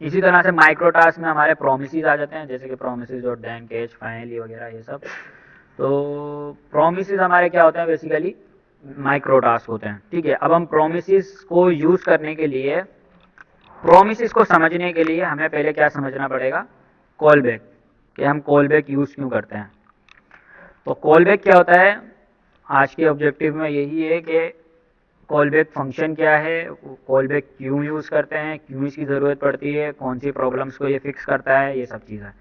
इसी तरह से माइक्रो टास्क में हमारे प्रोमिसेस आ जाते हैं, जैसे कि प्रोमिसेस और डैन कैच फाइनली वगैरह ये सब। तो प्रोमिसेस हमारे क्या होते हैं, बेसिकली माइक्रो टास्क होते हैं। ठीक है, अब हम प्रोमिसेस को यूज़ करने के लिए, प्रोमिसेस को समझने के लिए हमें पहले क्या समझना पड़ेगा, कॉल बैक, कि हम कॉल बैक यूज़ क्यों करते हैं। तो कॉल बैक क्या होता है, आज के ऑब्जेक्टिव में यही है कि कॉल बैक फंक्शन क्या है, कॉल बैक क्यों यूज़ करते हैं, क्यों इसकी ज़रूरत पड़ती है, कौन सी प्रॉब्लम्स को ये फिक्स करता है, ये सब चीज़ें।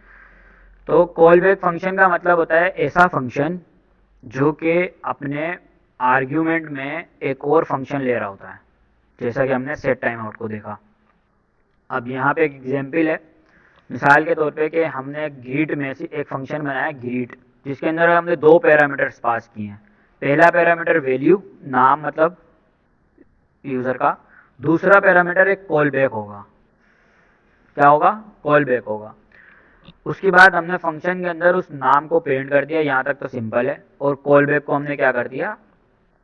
तो कॉल बैक फंक्शन का मतलब होता है ऐसा फंक्शन जो कि अपने आर्ग्यूमेंट में एक और फंक्शन ले रहा होता है, जैसा कि हमने सेट टाइम आउट को देखा। अब यहाँ पे एक एग्जाम्पल है, मिसाल के तौर पे कि हमने ग्रीट में से एक फंक्शन बनाया ग्रीट, जिसके अंदर हमने दो पैरामीटर्स पास किए हैं। पहला पैरामीटर वैल्यू, नाम मतलब यूज़र का। दूसरा पैरामीटर एक कॉल बैक होगा, क्या होगा, कॉल बैक होगा। उसके बाद हमने फंक्शन के अंदर उस नाम को प्रिंट कर दिया, यहाँ तक तो सिंपल है। और कॉल बैक को हमने क्या कर दिया,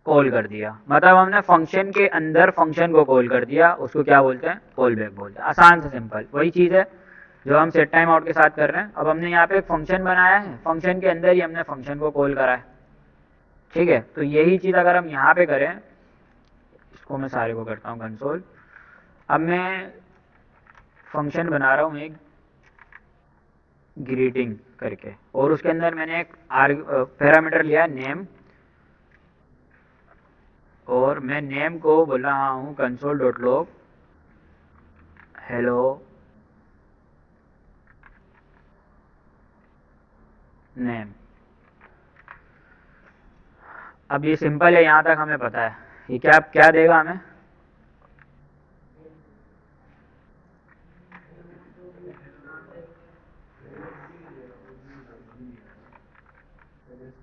कॉल कर दिया। मतलब हमने फंक्शन के अंदर फंक्शन को कॉल कर दिया, उसको क्या बोलते हैं, कॉल बैक बोलते हैं। आसान से सिंपल वही चीज़ है जो हम सेट टाइम आउट के साथ कर रहे हैं। अब हमने यहाँ पे एक फंक्शन बनाया है, फंक्शन के अंदर ही हमने फंक्शन को कॉल करा है। ठीक है, तो यही चीज़ अगर हम यहाँ पे करें, इसको मैं सारे को करता हूँ कंसोल। अब मैं फंक्शन बना रहा हूँ एक ग्रीटिंग करके, और उसके अंदर मैंने एक पैरामीटर लिया नेम, और मैं नेम को बोल रहा हूँ console dot log hello name. अब ये सिंपल है, यहाँ तक हमें पता है। ये क्या क्या देगा हमें,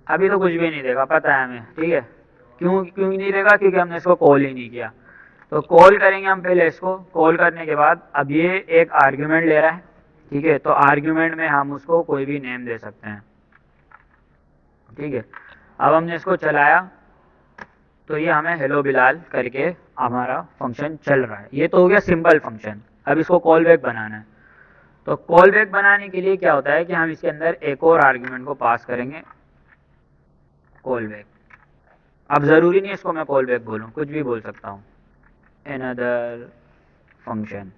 अभी तो कुछ भी नहीं देगा, पता है हमें, ठीक है। क्यों क्यों नहीं देगा? क्योंकि हमने इसको कॉल ही नहीं किया। तो कॉल करेंगे हम पहले इसको, कॉल करने के बाद अब ये एक आर्ग्यूमेंट ले रहा है, ठीक है। तो आर्ग्यूमेंट में हम उसको कोई भी नेम दे सकते हैं, ठीक है। अब हमने इसको चलाया तो ये हमें हेलो बिलाल करके हमारा फंक्शन चल रहा है। ये तो हो गया सिंपल फंक्शन। अब इसको कॉल बैक बनाना है। तो कॉल बैक बनाने के लिए क्या होता है कि हम इसके अंदर एक और आर्ग्यूमेंट को पास करेंगे, कॉल बैक। अब ज़रूरी नहीं इसको मैं कॉल बैक बोलूँ, कुछ भी बोल सकता हूँ, एनदर फंक्शन,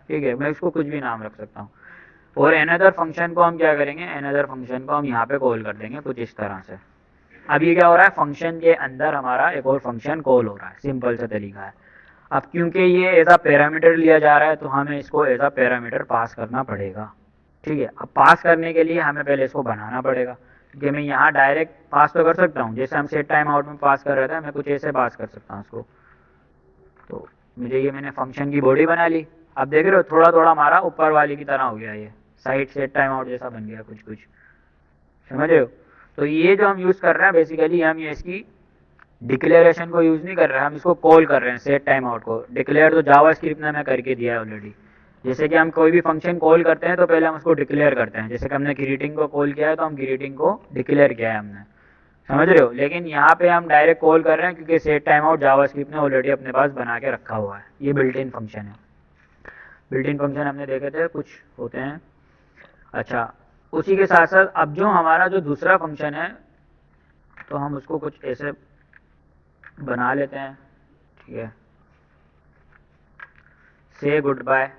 ठीक है। मैं इसको कुछ भी नाम रख सकता हूँ। और एनदर फंक्शन को हम क्या करेंगे, एनदर फंक्शन को हम यहाँ पे कॉल कर देंगे कुछ इस तरह से। अब ये क्या हो रहा है, फंक्शन के अंदर हमारा एक और फंक्शन कॉल हो रहा है, सिंपल सा तरीका है। अब क्योंकि ये एज अ पैरामीटर लिया जा रहा है तो हमें इसको एज अ पैरामीटर पास करना पड़ेगा, ठीक है। अब पास करने के लिए हमें पहले इसको बनाना पड़ेगा, क्योंकि मैं यहाँ डायरेक्ट पास तो कर सकता हूँ, जैसे हम सेट टाइम आउट में पास कर रहे थे, मैं कुछ ऐसे पास कर सकता हूँ इसको। तो मुझे ये मैंने फंक्शन की बॉडी बना ली। अब देख रहे हो थोड़ा थोड़ा हमारा ऊपर वाली की तरह हो गया, ये साइड सेट टाइम आउट जैसा बन गया कुछ कुछ, समझ रहे हो। तो ये जो हम यूज़ कर रहे हैं बेसिकली, हम ये इसकी डिक्लेरेशन को यूज़ नहीं कर रहे हैं, हम इसको कॉल कर रहे हैं सेट टाइम आउट को। डिक्लेयर तो जावास्क्रिप्ट में मैं करके दिया है ऑलरेडी। जैसे कि हम कोई भी फंक्शन कॉल करते हैं तो पहले हम उसको डिक्लेयर करते हैं। जैसे कि हमने ग्रीटिंग को कॉल किया है तो हम ग्रीटिंग को डिक्लेयर किया है हमने, समझ रहे हो। लेकिन यहाँ पे हम डायरेक्ट कॉल कर रहे हैं क्योंकि सेट टाइम आउट जावास्क्रिप्ट ने ऑलरेडी अपने पास बना के रखा हुआ है। ये बिल्ट इन फंक्शन है। बिल्ट इन फंक्शन हमने देखे थे कुछ होते हैं। अच्छा, उसी के साथ साथ अब जो हमारा जो दूसरा फंक्शन है तो हम उसको कुछ ऐसे बना लेते हैं, ठीक है, से गुड बाय।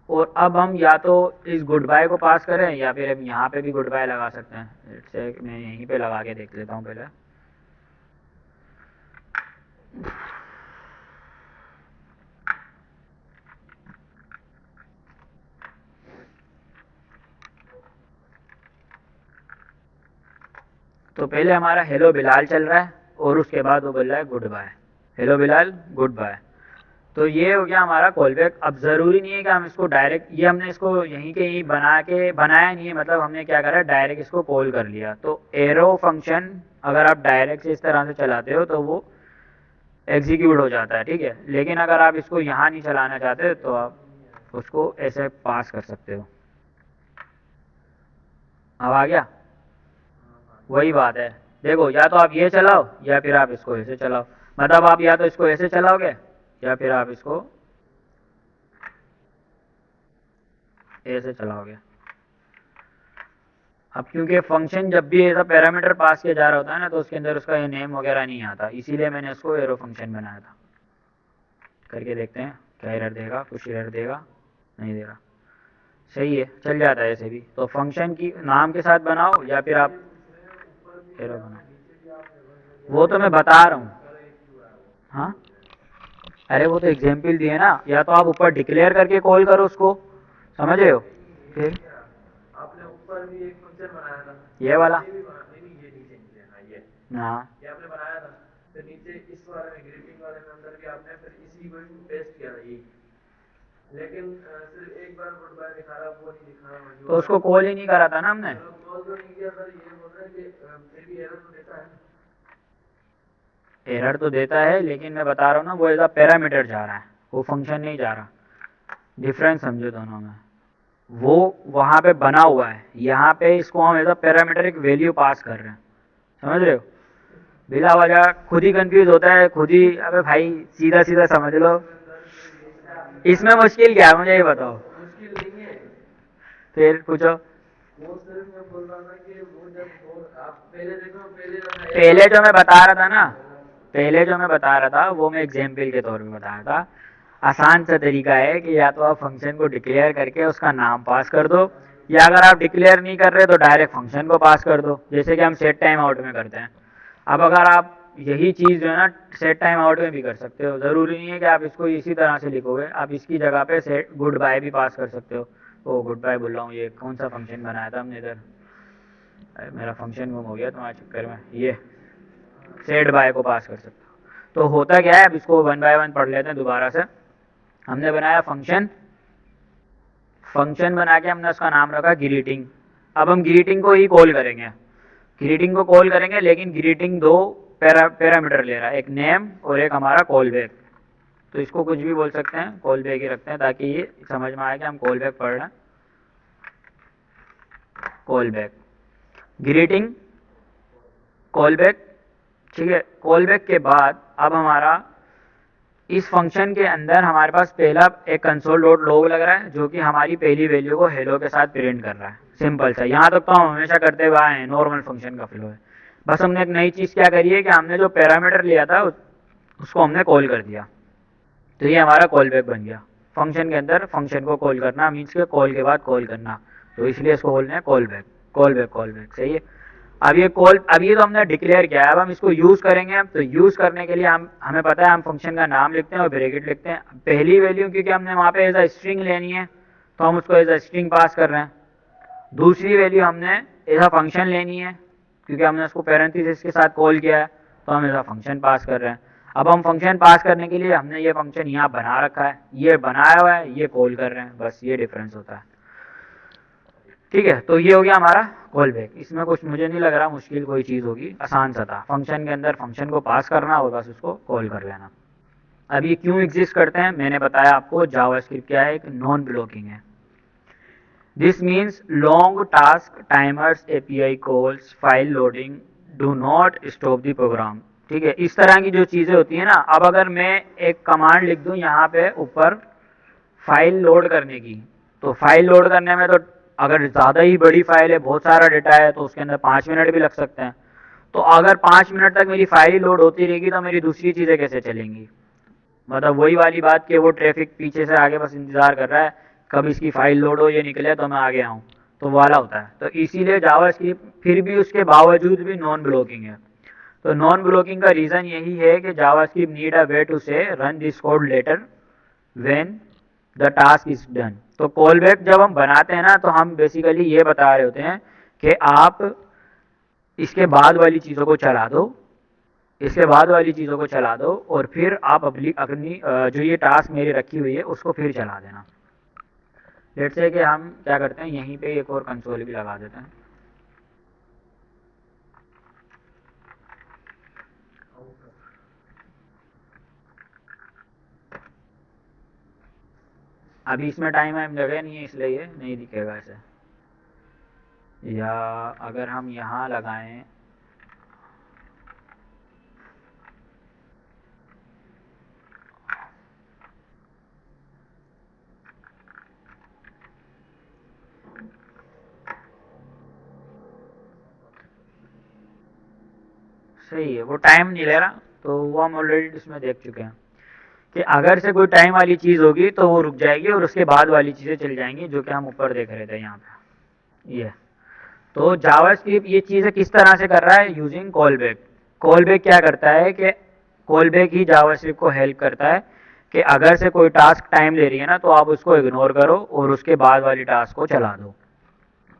और अब हम या तो इस गुड बाय को पास करें या फिर हम यहाँ पे भी गुड बाय लगा सकते हैं। जैसे मैं यहीं पे लगा के देख लेता हूँ पहले। तो पहले हमारा हेलो बिलाल चल रहा है और उसके बाद वो बोल रहा है goodbye, hello Bilal goodbye. तो ये हो गया हमारा कॉल बैक। अब ज़रूरी नहीं है कि हम इसको डायरेक्ट, ये हमने इसको यहीं के यहीं बनाया नहीं है, मतलब हमने क्या करा, डायरेक्ट इसको कॉल कर लिया। तो एरो फंक्शन अगर आप डायरेक्ट से इस तरह से चलाते हो तो वो एग्जीक्यूट हो जाता है, ठीक है। लेकिन अगर आप इसको यहाँ नहीं चलाना चाहते तो आप उसको ऐसे पास कर सकते हो। अब आ गया, वही बात है। देखो या तो आप ये चलाओ या फिर आप इसको ऐसे चलाओ, मतलब आप या तो इसको ऐसे चलाओगे या फिर आप इसको ऐसे चलाओगे। अब क्योंकि फंक्शन जब भी ऐसा पैरामीटर पास किया जा रहा होता है ना तो उसके अंदर उसका ये नेम वगैरह नहीं आता, इसीलिए मैंने इसको एरो फंक्शन बनाया था। करके देखते हैं क्या एरर देगा, कुछ एरर देगा, नहीं देगा, सही है, चल जाता है ऐसे भी। तो फंक्शन की नाम के साथ बनाओ या फिर आप एरो बनाओ, वो तो मैं बता रहा हूँ। हाँ, अरे वो तो एग्जाम्पल दिए ना, या तो आप ऊपर डिक्लेयर करके कॉल करो उसको, समझ रहे हो। फिर आपने ऊपर भी एक फंक्शन बनाया था, ये वाला, ये भी बना, नहीं नहीं ये नीचे नीचे, हाँ हाँ ये आपने बनाया था। फिर नीचे इस वाले में ग्रीटिंग वाले में अंदर भी आपने फिर इसी को पेस्ट किया था ये। लेकिन सिर्फ एक बार गुड बाय दिखा रहा, वो नहीं दिखा रहा, तो उसको कॉल ही नहीं करा था ना हमने। कॉल तो नहीं किया सर, ये बोल रहे हैं कि फिर भी एरर तो देता है। एरर तो देता है लेकिन मैं बता रहा हूँ ना, वो एज अ पैरामीटर जा रहा है, वो फंक्शन नहीं जा रहा। डिफरेंस समझो दोनों में। वो वहाँ पे बना हुआ है, यहाँ पे इसको हम एज अ पैरामीटर एक वैल्यू पास कर रहे हैं, समझ रहे हो। बिला वजह खुद ही कंफ्यूज होता है, खुद ही, अबे भाई सीधा सीधा समझ लो। इसमें मुश्किल क्या है मुझे ये बताओ। मुश्किल नहीं है, फिर पूछो। वो सिर्फ मैं बोल रहा था कि वो जब आप पहले देखो, पहले जो मैं बता रहा था ना, पहले जो मैं बता रहा था वो मैं एग्जाम्पल के तौर पे बता रहा था। आसान सा तरीका है कि या तो आप फंक्शन को डिक्लेयर करके उसका नाम पास कर दो, या अगर आप डिक्लेयर नहीं कर रहे तो डायरेक्ट फंक्शन को पास कर दो, जैसे कि हम सेट टाइम आउट में करते हैं। अब अगर आप यही चीज़ जो है ना सेट टाइम आउट में भी कर सकते हो, ज़रूरी नहीं है कि आप इसको इसी तरह से लिखोगे, आप इसकी जगह पे सेट गुड बाय भी पास कर सकते हो। ओ गुड बाय बोल रहा हूँ, ये कौन सा फंक्शन बनाया था हमने इधर, अरे मेरा फंक्शन गुम हो गया तुम्हारे चक्कर में, ये सेट बाय को पास कर सकते हो। तो होता क्या है, अब इसको वन बाय वन पढ़ लेते हैं दोबारा से। हमने बनाया फंक्शन, फंक्शन बना के हमने उसका नाम रखा ग्रीटिंग। अब हम ग्रीटिंग को ही कॉल करेंगे। ग्रीटिंग को कॉल करेंगे, लेकिन ग्रीटिंग दो पैरामीटर ले रहा है, एक नेम और एक हमारा कॉल बैक। तो इसको कुछ भी बोल सकते हैं, कॉल बैक ही रखते हैं ताकि ये समझ में आए कि हम कॉल बैक पढ़ रहे हैं। Call back, greeting, call back, ठीक है। कॉल बैक के बाद अब हमारा इस फंक्शन के अंदर हमारे पास पहला एक कंसोल डॉट लॉग लग रहा है, जो कि हमारी पहली वैल्यू को हेलो के साथ प्रिंट कर रहा है। सिंपल सा, यहाँ तक तो हम हमेशा करते हुए आए हैं, नॉर्मल फंक्शन का फ्लो है। बस हमने एक नई चीज़ क्या करी है कि हमने जो पैरामीटर लिया था उसको हमने कॉल कर दिया, तो ये हमारा कॉल बैक बन गया। फंक्शन के अंदर फंक्शन को कॉल करना मीन्स के कॉल के बाद कॉल करना, तो इसलिए इसको बोलते हैं call back. Call back, call back, सही है। अब ये कॉल, अब ये तो हमने डिक्लेयर किया है, अब हम इसको यूज़ करेंगे। तो यूज़ करने के लिए हमें पता है हम फंक्शन का नाम लिखते हैं और ब्रैकेट लिखते हैं। पहली वैल्यू क्योंकि हमने वहाँ पे एज अ स्ट्रिंग लेनी है, तो हम उसको एज अ स्ट्रिंग पास कर रहे हैं। दूसरी वैल्यू हमने एज अ फंक्शन लेनी है, क्योंकि हमने उसको पैरेंथेसिस के साथ कॉल किया है, तो हम एज अ फंक्शन पास कर रहे हैं। अब हम फंक्शन पास करने के लिए हमने ये फंक्शन यहाँ बना रखा है, ये बनाया हुआ है, ये कॉल कर रहे हैं, बस ये डिफरेंस होता है, ठीक है। तो ये हो गया हमारा कॉल बैक। इसमें कुछ मुझे नहीं लग रहा मुश्किल कोई चीज़ होगी, आसान सा था। फंक्शन के अंदर फंक्शन को पास करना और बस उसको कॉल कर लेना। अब ये क्यों एग्जिस्ट करते हैं, मैंने बताया आपको, जावास्क्रिप्ट क्या है, एक नॉन ब्लॉकिंग है। This means long task timers API calls file loading do not stop the program, ठीक है। इस तरह की जो चीज़ें होती हैं ना, अब अगर मैं एक कमांड लिख दूं यहाँ पे ऊपर फाइल लोड करने की, तो फाइल लोड करने में तो अगर ज़्यादा ही बड़ी फाइल है, बहुत सारा डेटा है, तो उसके अंदर 5 मिनट भी लग सकते हैं। तो अगर 5 मिनट तक मेरी फाइल ही लोड होती रहेगी तो मेरी दूसरी चीज़ें कैसे चलेंगी। मतलब वही वाली बात कि वो ट्रैफिक पीछे से आगे बस इंतज़ार कर रहा है कब इसकी फाइल लोड हो, ये निकले तो मैं आगे आऊँ, तो वाला होता है। तो इसीलिए जावास्क्रिप्ट फिर भी उसके बावजूद भी नॉन ब्लॉकिंग है। तो नॉन ब्लॉकिंग का रीज़न यही है कि JavaScript need a way to say run this code later when the task is done. तो कॉल बैक जब हम बनाते हैं ना, तो हम बेसिकली ये बता रहे होते हैं कि आप इसके बाद वाली चीज़ों को चला दो, इसके बाद वाली चीज़ों को चला दो, और फिर आप अपनी अपनी जो ये टास्क मेरी रखी हुई है उसको फिर चला देना। लेट्स से कि हम क्या करते हैं, यहीं पे एक और कंसोल भी लगा देते हैं। अभी इसमें टाइम वाइम जगह नहीं है, इसलिए ये नहीं दिखेगा ऐसे। या अगर हम यहाँ लगाएं, सही है, वो टाइम नहीं ले रहा, तो वो हम ऑलरेडी इसमें देख चुके हैं कि अगर से कोई टाइम वाली चीज़ होगी तो वो रुक जाएगी और उसके बाद वाली चीज़ें चल जाएंगी, जो कि हम ऊपर देख रहे थे यहाँ पे। ये तो जावास्क्रिप्ट ये चीज़ें किस तरह से कर रहा है, using call back. Call back क्या करता है कि कॉल बैक ही जावास्क्रिप्ट को हेल्प करता है कि अगर से कोई टास्क टाइम ले रही है ना, तो आप उसको इग्नोर करो और उसके बाद वाली टास्क को चला दो।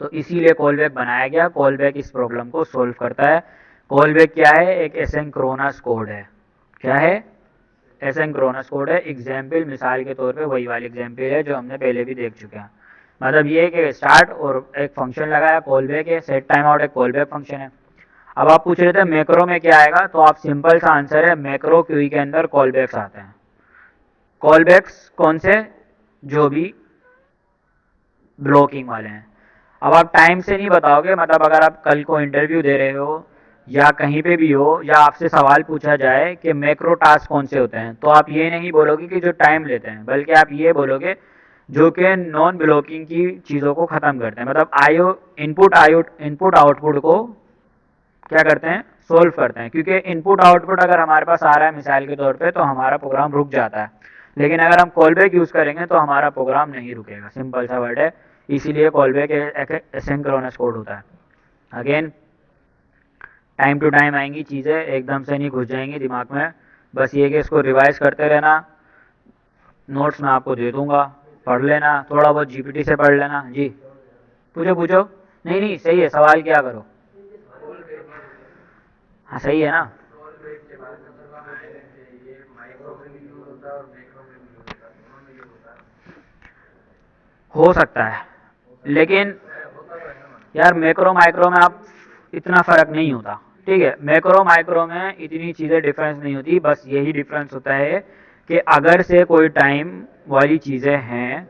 तो इसीलिए कॉल बैक बनाया गया। कॉल बैक इस प्रॉब्लम को सोल्व करता है। कॉल बैक क्या है, एक एसिंक्रोनस कोड है। क्या है, एसिंक्रोनस कोड है। एग्जाम्पल मिसाल के तौर पे वही वाली एग्जाम्पल है जो हमने पहले भी देख चुके हैं। मतलब ये है कि स्टार्ट और एक फंक्शन लगाया कॉल बैक है, सेट टाइम आउट एक कॉल बैक फंक्शन है। अब आप पूछ रहे थे मैक्रो में क्या आएगा, तो आप सिंपल सा आंसर है, मैक्रो क्यूई के अंदर कॉल बैक्स आते हैं। कॉल बैक्स कौन से, जो भी ब्लॉकिंग वाले हैं। अब आप टाइम से नहीं बताओगे, मतलब अगर आप कल को इंटरव्यू दे रहे हो या कहीं पे भी हो, या आपसे सवाल पूछा जाए कि मैक्रो टास्क कौन से होते हैं, तो आप ये नहीं बोलोगे कि जो टाइम लेते हैं, बल्कि आप ये बोलोगे जो कि नॉन ब्लॉकिंग की चीज़ों को ख़त्म करते हैं। मतलब इनपुट आउटपुट को क्या करते हैं, सोल्व करते हैं। क्योंकि इनपुट आउटपुट अगर हमारे पास आ रहा है मिसाल के तौर पे, तो हमारा प्रोग्राम रुक जाता है। लेकिन अगर हम कॉल बैक यूज़ करेंगे तो हमारा प्रोग्राम नहीं रुकेगा, सिंपल सा वर्ड है। इसीलिए कॉल बैक एक एसिंक्रोनस कोड होता है। अगेन टाइम टू टाइम आएंगी चीज़ें, एकदम से नहीं घुस जाएंगी दिमाग में। बस ये कि इसको रिवाइज करते रहना। नोट्स मैं आपको दे दूंगा, पढ़ लेना, थोड़ा बहुत जीपीटी से पढ़ लेना। जी पूछो पूछो। नहीं नहीं, सही है, सवाल क्या करो। कॉल बैक, हाँ सही है ना। कॉल बैक के बारे में थोड़ा आए थे, ये माइक्रो में भी यूज होता है और मैक्रो में भी यूज होता है, दोनों में यूज होता है। हो सकता है, हो सकता है, लेकिन होता तो है ना। यार मैक्रो माइक्रो में आप इतना फ़र्क नहीं होता। ठीक है, मैक्रो माइक्रो में इतनी चीज़ें डिफरेंस नहीं होती, बस यही डिफरेंस होता है कि अगर से कोई टाइम वाली चीज़ें हैं,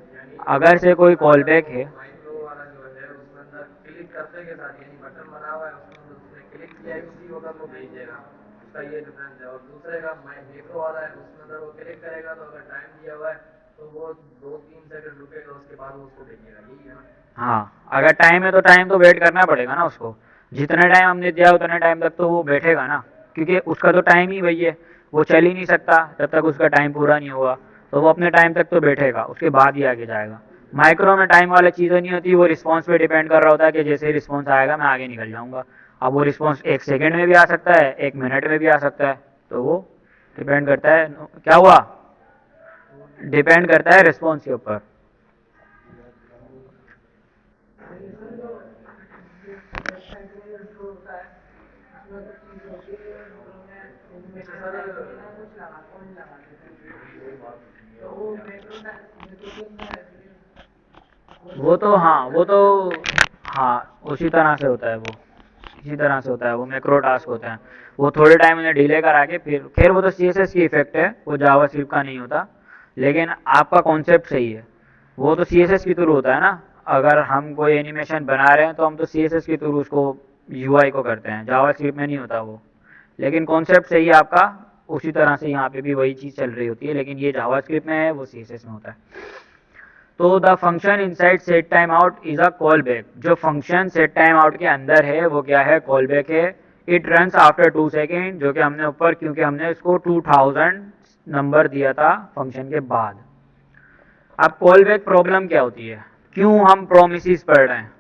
अगर से कोई कॉल बैक है। माइक्रो वाला जो है उसमें अंदर क्लिक करते के साथ यानी बटन बना हुआ है उसमें उसने क्लिक किया है उसी वक्त वो भेज देगा, उसका ये डिफरेंस है। और दूसरे का मैक्रो वाला है उसमें अंदर वो क्लिक करेगा तो अगर टाइम दिया हुआ है तो वो 2-3 सेकंड रुकेगा उसके बाद वो उसको भेजेगा, यही है ना। हाँ, अगर टाइम है तो टाइम तो वेट करना पड़ेगा ना उसको, जितने टाइम हमने दिया उतने टाइम तक तो वो बैठेगा ना, क्योंकि उसका तो टाइम ही वही है, वो चल ही नहीं सकता जब तक उसका टाइम पूरा नहीं हुआ, तो वो अपने टाइम तक तो बैठेगा, उसके बाद ही आगे जाएगा। माइक्रो में टाइम वाली चीज़ें नहीं होती, वो रिस्पॉन्स पे डिपेंड कर रहा होता है कि जैसे ही रिस्पॉन्स आएगा मैं आगे निकल जाऊँगा। अब वो रिस्पॉन्स 1 सेकेंड में भी आ सकता है, 1 मिनट में भी आ सकता है, तो वो डिपेंड करता है। क्या हुआ? डिपेंड करता है रिस्पॉन्स के ऊपर। अच्छा सर, वो तो हाँ, वो तो हाँ, उसी तरह से होता है वो, इसी तरह से होता है वो, मैक्रो टास्क होते हैं। वो थोड़े टाइम उन्हें डिले करा के फिर खैर वो तो सीएसएस की इफेक्ट है, वो जावास्क्रिप्ट का नहीं होता, लेकिन आपका कॉन्सेप्ट सही है। वो तो सीएसएस के थ्रू होता है ना, अगर हम कोई एनिमेशन बना रहे हैं तो हम तो सीएसएस के थ्रू उसको यूआई को करते हैं, जावास्क्रिप्ट में नहीं होता वो। लेकिन कॉन्सेप्ट सही है आपका, उसी तरह से यहाँ पे भी वही चीज़ चल रही होती है, लेकिन ये जावास्क्रिप्ट में है, वो सीएसएस में होता है। तो the function inside set time out is a call back. जो फंक्शन सेट टाइम आउट के अंदर है वो क्या है? कॉल बैक है। इट रन्स आफ्टर 2 सेकेंड, जो कि हमने ऊपर क्योंकि हमने इसको 2000 नंबर दिया था फंक्शन के बाद। अब कॉल बैक प्रॉब्लम क्या होती है, क्यों हम प्रोमिस पढ़ रहे हैं?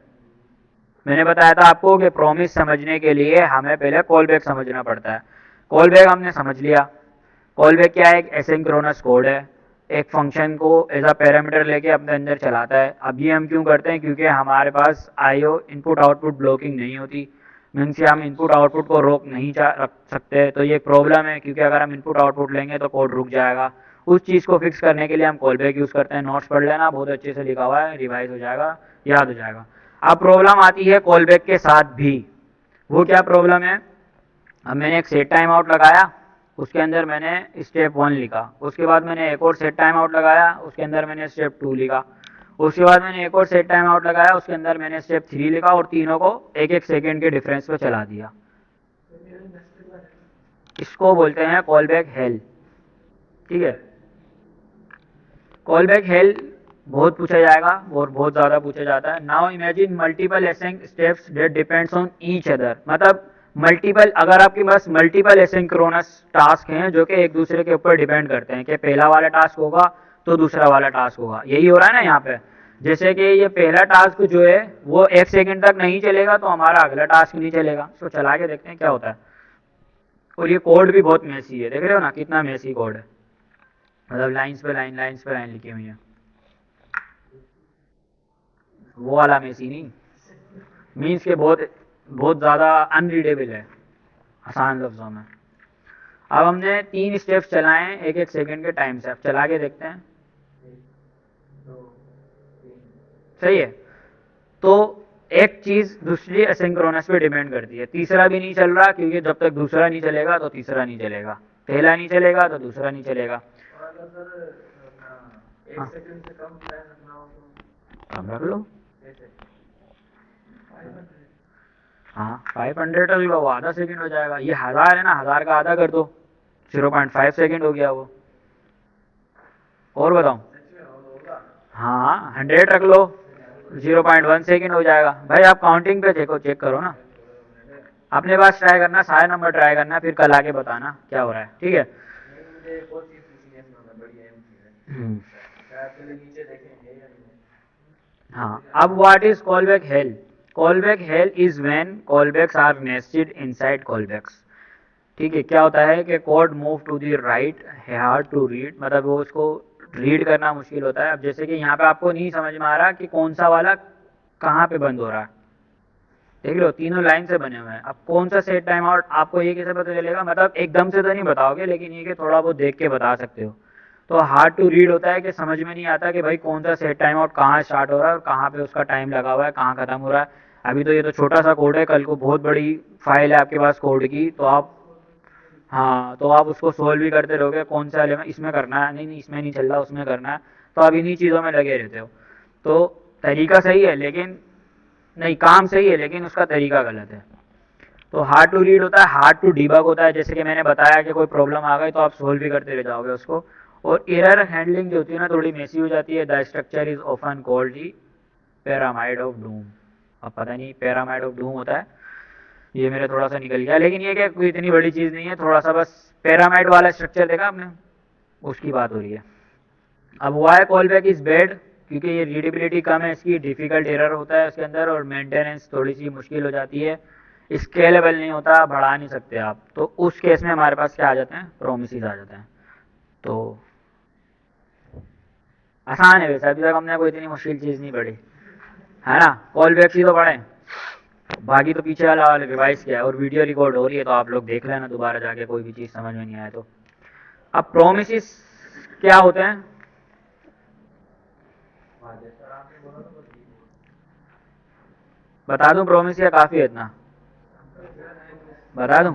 मैंने बताया था आपको कि प्रॉमिस समझने के लिए हमें पहले कॉल बैक समझना पड़ता है। कॉल बैक हमने समझ लिया। कॉल बैक क्या है? एक एसिंक्रोनस कोड है, एक फंक्शन को एज अ पैरामीटर लेके अपने अंदर चलाता है। अब ये हम क्यों करते हैं? क्योंकि हमारे पास आईओ इनपुट आउटपुट ब्लॉकिंग नहीं होती, मीन्स हम इनपुट आउटपुट को रोक नहीं रख सकते, तो ये एक प्रॉब्लम है, क्योंकि अगर हम इनपुट आउटपुट लेंगे तो कोड रुक जाएगा। उस चीज़ को फिक्स करने के लिए हम कॉल बैक यूज़ करते हैं। नोट्स पढ़ लेना, बहुत अच्छे से लिखा हुआ है, रिवाइज हो जाएगा, याद हो जाएगा। अब प्रॉब्लम आती है कॉल बैक के साथ भी। वो क्या प्रॉब्लम है? अब मैंने एक सेट टाइम आउट लगाया, उसके अंदर मैंने स्टेप 1 लिखा, उसके बाद मैंने एक और सेट टाइम आउट लगाया, उसके अंदर मैंने स्टेप 2 लिखा, उसके बाद मैंने एक और सेट टाइम आउट लगाया, उसके अंदर मैंने स्टेप 3 लिखा, और तीनों को 1-1 सेकेंड के डिफरेंस पे चला दिया। इसको बोलते हैं कॉल बैक हेल। ठीक है, कॉल बैक हेल बहुत पूछा जाएगा और बहुत ज़्यादा पूछा जाता है। Now imagine multiple async steps that depends on each other, मतलब मल्टीपल, अगर आपके पास मल्टीपल एसिंक्रोनस टास्क हैं जो कि एक दूसरे के ऊपर डिपेंड करते हैं, कि पहला वाला टास्क होगा तो दूसरा वाला टास्क होगा, यही हो रहा है ना यहाँ पे। जैसे कि ये पहला टास्क जो है वो 1 सेकेंड तक नहीं चलेगा तो हमारा अगला टास्क नहीं चलेगा। तो चला के देखते हैं क्या होता है। और ये कोड भी बहुत मैसी है, देख रहे हो ना कितना मैसी कोड है, मतलब लाइन्स पे लाइन लिखी हुई है। वो वाला मैसी नहीं, मीन्स के बहुत बहुत ज़्यादा अनरीडेबल है, आसान लफ्ज़ों में। अब हमने 3 स्टेप्स चलाए 1-1 सेकेंड के टाइम से, अब चला के देखते हैं। सही है, तो एक चीज़ दूसरी एसिंक्रोनस पे डिपेंड करती है। तीसरा भी नहीं चल रहा, क्योंकि जब तक दूसरा नहीं चलेगा तो तीसरा नहीं चलेगा, पहला नहीं चलेगा तो दूसरा नहीं चलेगा। और अगर सर अपना हाँ, 1 सेकंड से कम टाइम रखना हो तो कम रख लो। कैसे? हाँ, 500 रख लो, वो आधा सेकंड हो जाएगा। ये 1000 है ना, 1000 का आधा कर दो, 0.5 सेकंड हो गया वो। और बताऊँ? सच में होगा? हाँ, 100 रख लो, 0.1 सेकंड हो जाएगा। भाई आप काउंटिंग पे चेक करो ना, अपने पास ट्राई करना, सारे नंबर ट्राई करना, फिर कल आके बताना क्या हो रहा है। ठीक है। नहीं, मुझे एक और चीज़ पूछनी है इसमें, मैं बढ़िया एम चीज़ है, हम्म, शायद पहले नीचे देखेंगे या नहीं। हाँ, अब what is callback hell? Callback hell is when callbacks are nested inside callbacks. ठीक है, क्या होता है कि code move to the right, hard to read, मतलब वो उसको रीड करना मुश्किल होता है। अब जैसे कि यहाँ पे आपको नहीं समझ में आ रहा कि कौन सा वाला कहाँ पे बंद हो रहा है, देख लो तीनों लाइन से बने हुए हैं। अब कौन सा सेट टाइम आउट आपको ये कैसे पता चलेगा? मतलब एकदम से तो नहीं बताओगे, लेकिन ये कि थोड़ा बहुत देख के बता सकते हो। तो हार्ड टू रीड होता है कि समझ में नहीं आता कि भाई कौन सा सेट टाइम आउट कहाँ स्टार्ट हो रहा है और कहाँ पे उसका टाइम लगा हुआ है, कहाँ ख़त्म हो रहा है। अभी तो ये तो छोटा सा कोड है, कल को बहुत बड़ी फाइल है आपके पास कोड की, तो आप, हाँ, तो आप उसको सोल्व भी करते रहोगे, कौन सा एलिमेंट इसमें करना है, नहीं नहीं इसमें नहीं चल रहा, उसमें करना है, तो आप इन्हीं चीज़ों में लगे रहते हो। तो तरीका सही है लेकिन, नहीं काम सही है लेकिन उसका तरीका गलत है। तो हार्ड टू रीड होता है, हार्ड टू डीबग होता है, जैसे कि मैंने बताया कि कोई प्रॉब्लम आ गई तो आप सोल्व भी करते रह जाओगे उसको। और एरर हैंडलिंग जो होती है ना थोड़ी मेसी हो जाती है। The structure is often called the pyramid of doom. अब पता नहीं पैरामाइड ऑफ डूम होता है, ये मेरा थोड़ा सा निकल गया, लेकिन ये क्या कोई इतनी बड़ी चीज़ नहीं है, थोड़ा सा बस पैरामाइड वाला स्ट्रक्चर देखा आपने, उसकी बात हो रही है। अब why callback is bad, क्योंकि ये रीडेबिलिटी कम है इसकी, डिफ़िकल्ट एरर होता है उसके अंदर, और मेंटेनेंस थोड़ी सी मुश्किल हो जाती है, स्केलेबल नहीं होता, बढ़ा नहीं सकते आप। तो उस केस में हमारे पास क्या आ जाते हैं, प्रोमिसेस आ जाते हैं। तो आसान है वैसे, अभी तक हमने कोई इतनी मुश्किल चीज़ नहीं पढ़ी, है ना। कॉल बैक ही तो पढ़े, बाकी तो पीछे वाला रिवाइज किया है, और वीडियो रिकॉर्ड हो रही है तो आप लोग देख लेना दोबारा जाके, कोई भी चीज़ समझ में नहीं आए तो। अब प्रोमिसेस क्या होते हैं, बता दूं प्रोमिस या काफ़ी है इतना, बता दूं।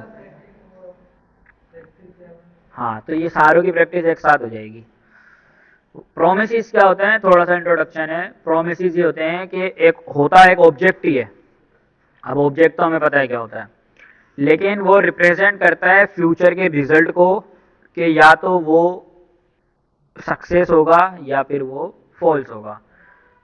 हाँ, तो ये सारों की प्रैक्टिस एक साथ हो जाएगी। प्रोमिसेस क्या होते हैं, थोड़ा सा इंट्रोडक्शन है। प्रोमिसेस ये होते हैं कि एक होता है, एक ऑब्जेक्ट ही है। अब ऑब्जेक्ट तो हमें पता है क्या होता है, लेकिन वो रिप्रेजेंट करता है फ्यूचर के रिजल्ट को, कि या तो वो सक्सेस होगा या फिर वो फॉल्स होगा।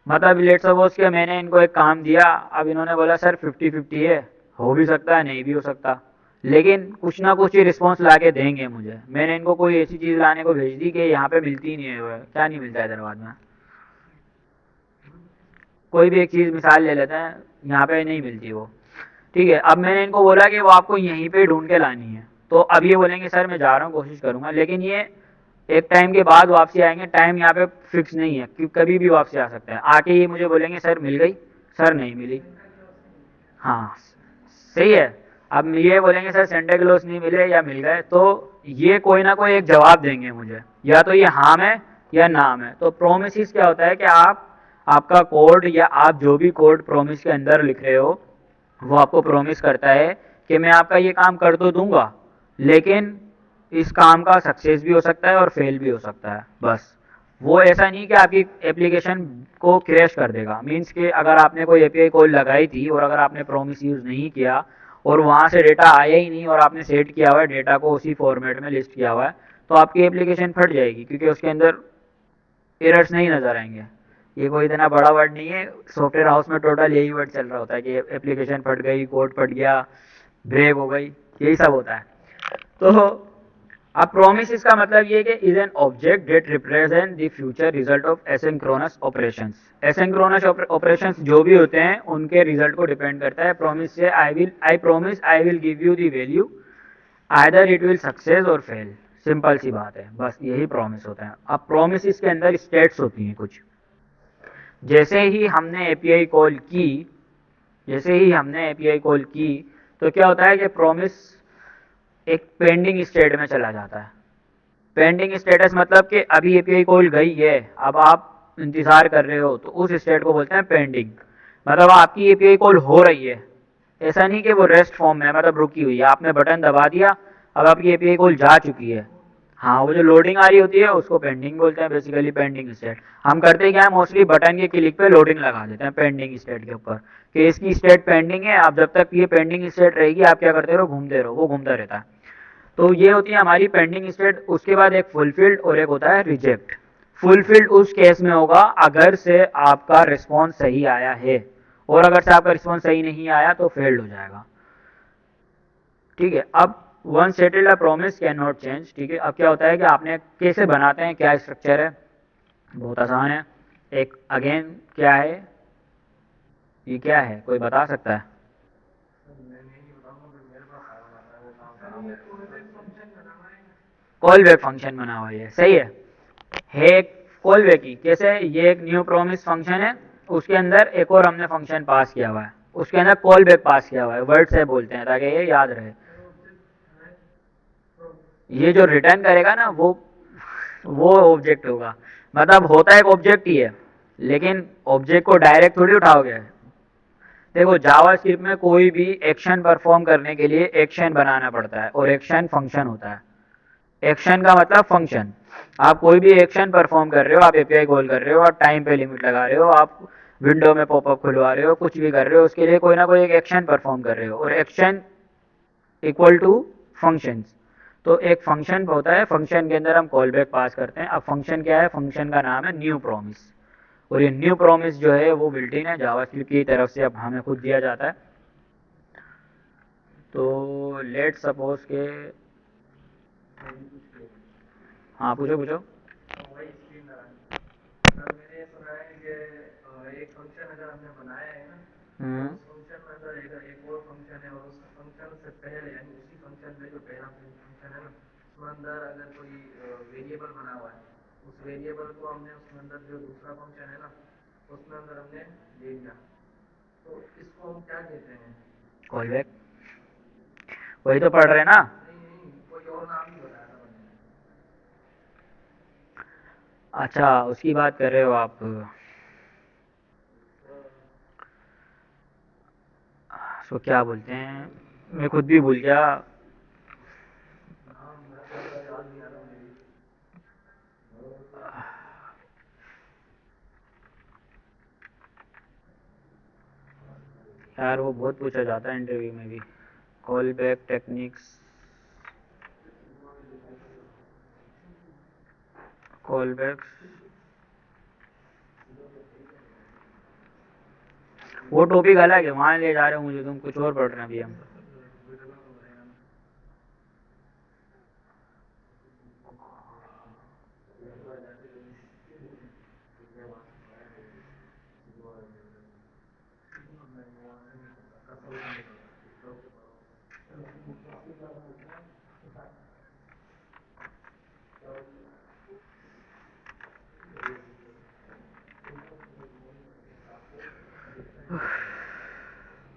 मतलब लेट्स सपोज कि मैंने इनको एक काम दिया, अब इन्होंने बोला सर 50-50 है, हो भी सकता है नहीं भी हो सकता, लेकिन कुछ ना कुछ ही रिस्पॉन्स ला के देंगे मुझे। मैंने इनको कोई ऐसी चीज़ लाने को भेज दी कि यहाँ पे मिलती ही नहीं है, वो क्या नहीं मिलता है हैदराबाद में, कोई भी एक चीज़ मिसाल ले लेते हैं, यहाँ पे नहीं मिलती वो, ठीक है। अब मैंने इनको बोला कि वो आपको यहीं पे ढूंढ के लानी है, तो अब ये बोलेंगे सर मैं जा रहा हूँ कोशिश करूँगा, लेकिन ये एक टाइम के बाद वापसी आएंगे, टाइम यहाँ पे फिक्स नहीं है कि कभी भी वापसी आ सकते हैं। आके ये मुझे बोलेंगे सर मिल गई, सर नहीं मिली, हाँ सही है। अब ये बोलेंगे सर सेंटा क्लॉज नहीं मिले या मिल गए, तो ये कोई ना कोई एक जवाब देंगे मुझे, या तो ये हाँ में या ना में। तो प्रोमिस क्या होता है कि आप, आपका कोड या आप जो भी कोड प्रोमिस के अंदर लिख रहे हो, वो आपको प्रोमिस करता है कि मैं आपका ये काम कर तो दूंगा, लेकिन इस काम का सक्सेस भी हो सकता है और फेल भी हो सकता है। बस वो ऐसा नहीं कि आपकी एप्लीकेशन को क्रैश कर देगा। मीन्स कि अगर आपने कोई एपीआई कॉल लगाई थी और अगर आपने प्रोमिस यूज़ नहीं किया और वहाँ से डेटा आया ही नहीं, और आपने सेट किया हुआ है डेटा को उसी फॉर्मेट में लिस्ट किया हुआ है, तो आपकी एप्लीकेशन फट जाएगी, क्योंकि उसके अंदर एरर्स नहीं नज़र आएंगे। ये कोई इतना बड़ा वर्ड नहीं है, सॉफ्टवेयर हाउस में टोटल यही वर्ड चल रहा होता है कि एप्लीकेशन फट गई, कोड फट गया, ब्रेक हो गई, यही सब होता है। तो अब प्रोमिस इसका मतलब ये कि is an object that represent the future result of asynchronous operations. Asynchronous operations जो भी होते हैं उनके रिजल्ट को डिपेंड करता है। प्रोमिस से I promise I will give you the value, either it will success और फेल, सिंपल सी बात है, बस यही प्रॉमिस होता है। अब प्रॉमिस के अंदर स्टेट्स होती हैं कुछ, जैसे ही हमने एपीआई कॉल की, जैसे ही हमने एपीआई कॉल की, तो क्या होता है कि प्रॉमिस एक पेंडिंग स्टेट में चला जाता है। पेंडिंग स्टेटस मतलब कि अभी एपीआई कॉल गई है, अब आप इंतज़ार कर रहे हो, तो उस स्टेट को बोलते हैं पेंडिंग। मतलब आपकी एपीआई कॉल हो रही है, ऐसा नहीं कि वो रेस्ट फॉर्म में, मतलब रुकी हुई है, आपने बटन दबा दिया, अब आपकी एपीआई कॉल जा चुकी है। हाँ, वो जो लोडिंग आ रही होती है उसको पेंडिंग बोलते हैं, बेसिकली पेंडिंग स्टेट। हम करते क्या है, मोस्टली बटन के क्लिक पे लोडिंग लगा देते हैं पेंडिंग स्टेट के ऊपर, कि इसकी स्टेट पेंडिंग है, अब जब तक ये पेंडिंग स्टेट रहेगी आप क्या करते रहो, घूमते रहो, वो घूमता रहता है। तो ये होती है हमारी पेंडिंग स्टेट। उसके बाद एक फुलफिल्ड और एक होता है रिजेक्ट। फुलफिल्ड उस केस में होगा अगर से आपका रिस्पॉन्स सही आया है, और अगर से आपका रिस्पॉन्स सही नहीं आया तो फेल्ड हो जाएगा, ठीक है। अब one settled a promise can not change, ठीक है। अब क्या होता है कि आपने कैसे बनाते हैं, क्या स्ट्रक्चर है, बहुत आसान है। एक अगेन क्या है, ये क्या है, कोई बता सकता है। कॉल बैक फंक्शन बना हुआ है, सही है एक कॉल बैक की कैसे, ये एक न्यू प्रॉमिस फंक्शन है, उसके अंदर एक और हमने फंक्शन पास किया हुआ है, उसके अंदर कॉल बैक पास किया हुआ है, वर्ड से बोलते हैं ताकि ये याद रहे। ये जो रिटर्न करेगा ना वो ऑब्जेक्ट होगा। मतलब होता है एक ऑब्जेक्ट ही है, लेकिन ऑब्जेक्ट को डायरेक्ट थोड़ी उठाओगे, देखो जावास्क्रिप्ट में कोई भी एक्शन परफॉर्म करने के लिए एक्शन बनाना पड़ता है और एक्शन फंक्शन होता है। एक्शन का मतलब फंक्शन। आप कोई भी एक्शन परफॉर्म कर रहे हो, आप एपीआई कॉल कर रहे हो, आप टाइम पे लिमिट लगा रहे हो, आप विंडो में पॉपअप खुलवा रहे हो, कुछ भी कर रहे हो, उसके लिए कोई ना कोई एक एक्शन परफॉर्म कर रहे हो और एक्शन इक्वल टू फंक्शंस। तो एक फंक्शन होता है, फंक्शन के अंदर हम कॉल बैक पास करते हैं। अब फंक्शन क्या है? फंक्शन का नाम है न्यू प्रॉमिस। और ये न्यू प्रॉमिस जो है वो बिल्ट इन है जावास्क्रिप्ट की तरफ से, अब हमें खुद दिया जाता है। तो लेट सपोज के, हाँ पूछो पूछो। वही स्क्रीन लगानी। सर मैंने ये सुना है कि एक फंक्शन अगर हमने बनाया है ना, तो उस फंक्शन में अंदर एक और फंक्शन है, और उस फंक्शन से पहले यानी उसी फंक्शन में जो पहला फंक्शन है ना, उसमें अंदर अगर कोई वेरिएबल बना हुआ है, उस वेरिएबल को हमने उसमें अंदर जो दूसरा फंक्शन है ना, उसमें अंदर हमने दे दिया, तो इसको हम क्या कहते हैं? Call back. वही तो पढ़ रहे हैं ना। नहीं नहीं, कोई और नाम ही बताया था मैंने। अच्छा उसकी बात कर रहे हो आप। उसको क्या बोलते हैं, मैं खुद भी भूल गया। नाम मेरा याद नहीं आ रहा मुझे। यार वो बहुत पूछा जाता है इंटरव्यू में भी, call back techniques, call back. वो टॉपिक अलग है, वहाँ ले जा रहे हो मुझे, तुम कुछ और पढ़ रहे हैं अभी हम।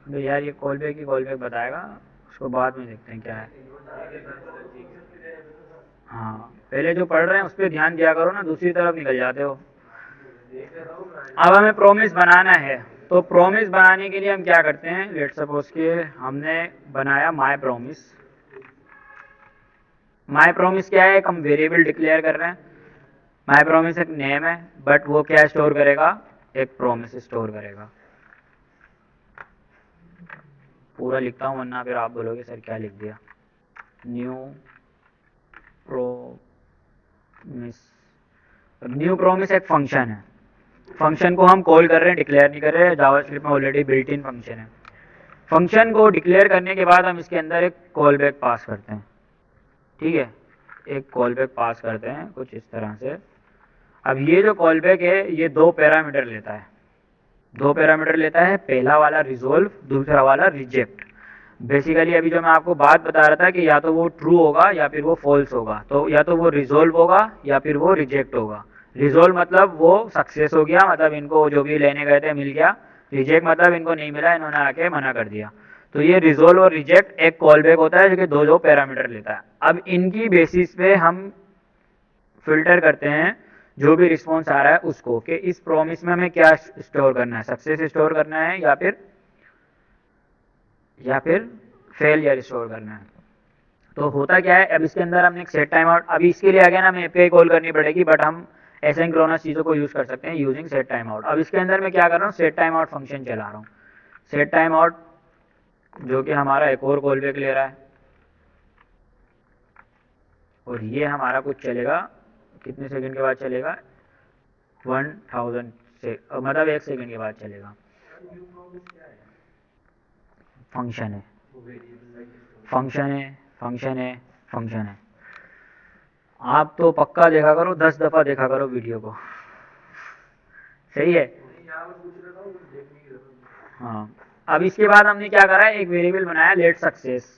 तो यार ये कॉल बैक ही कॉल बैक बताएगा, उसको बाद में देखते हैं क्या है। हाँ पहले जो पढ़ रहे हैं उस पर ध्यान दिया करो ना, दूसरी तरफ निकल जाते हो। अब हमें प्रॉमिस बनाना है, तो प्रॉमिस बनाने के लिए हम क्या करते हैं? लेट सपोज के हमने बनाया माय प्रॉमिस। माय प्रॉमिस क्या है? एक हम वेरिएबल डिक्लेयर कर रहे हैं। माय प्रॉमिस एक नेम है, बट वो क्या स्टोर करेगा? एक प्रॉमिस स्टोर करेगा। पूरा लिखता हूँ वरना फिर आप बोलोगे सर क्या लिख दिया। New promise. न्यू प्रॉमिस एक फंक्शन है, फंक्शन को हम कॉल कर रहे हैं, डिक्लेयर नहीं कर रहे हैं। जावास्क्रिप्ट में ऑलरेडी बिल्ट इन फंक्शन है। फंक्शन को डिक्लेयर करने के बाद हम इसके अंदर एक कॉल बैक पास करते हैं। ठीक है, एक कॉल बैक पास करते हैं कुछ इस तरह से। अब ये जो कॉल बैक है ये दो पैरामीटर लेता है, दो पैरामीटर लेता है। पहला वाला रिजोल्व, दूसरा वाला रिजेक्ट। बेसिकली अभी जो मैं आपको बात बता रहा था कि या तो वो ट्रू होगा या फिर वो फॉल्स होगा, तो या तो वो रिजोल्व होगा या फिर वो रिजेक्ट होगा। रिजोल्व मतलब वो सक्सेस हो गया, मतलब इनको जो भी लेने गए थे मिल गया। रिजेक्ट मतलब इनको नहीं मिला, इन्होंने आके मना कर दिया। तो ये रिजोल्व और रिजेक्ट एक कॉल बैक होता है जो कि दो दो पैरामीटर लेता है। अब इनकी बेसिस पे हम फिल्टर करते हैं जो भी रिस्पॉन्स आ रहा है उसको, कि इस प्रॉमिस में हमें क्या स्टोर करना है, सक्सेस स्टोर करना है या फिर फेलियर स्टोर करना है। तो होता क्या है, अब इसके अंदर हमने एक सेट टाइम आउट, अभी इसके लिए आगे ना हमें एपीआई कॉल करनी पड़ेगी, बट हम एसिंक्रोनस चीज़ों को यूज़ कर सकते हैं यूजिंग सेट टाइम आउट। अब इसके अंदर मैं क्या कर रहा हूँ, सेट टाइम आउट फंक्शन चला रहा हूँ। सेट टाइम आउट जो कि हमारा एक और कॉल बैक ले रहा है, और ये हमारा कुछ चलेगा, कितने सेकंड के बाद चलेगा? 1000 से, मतलब 1 सेकंड के बाद चलेगा। फंक्शन है, फंक्शन है, फंक्शन है, फंक्शन है। आप तो पक्का देखा करो, 10 दफ़ा देखा करो वीडियो को, सही है। हाँ, अब इसके बाद हमने क्या करा है, एक वेरिएबल बनाया लेट सक्सेस।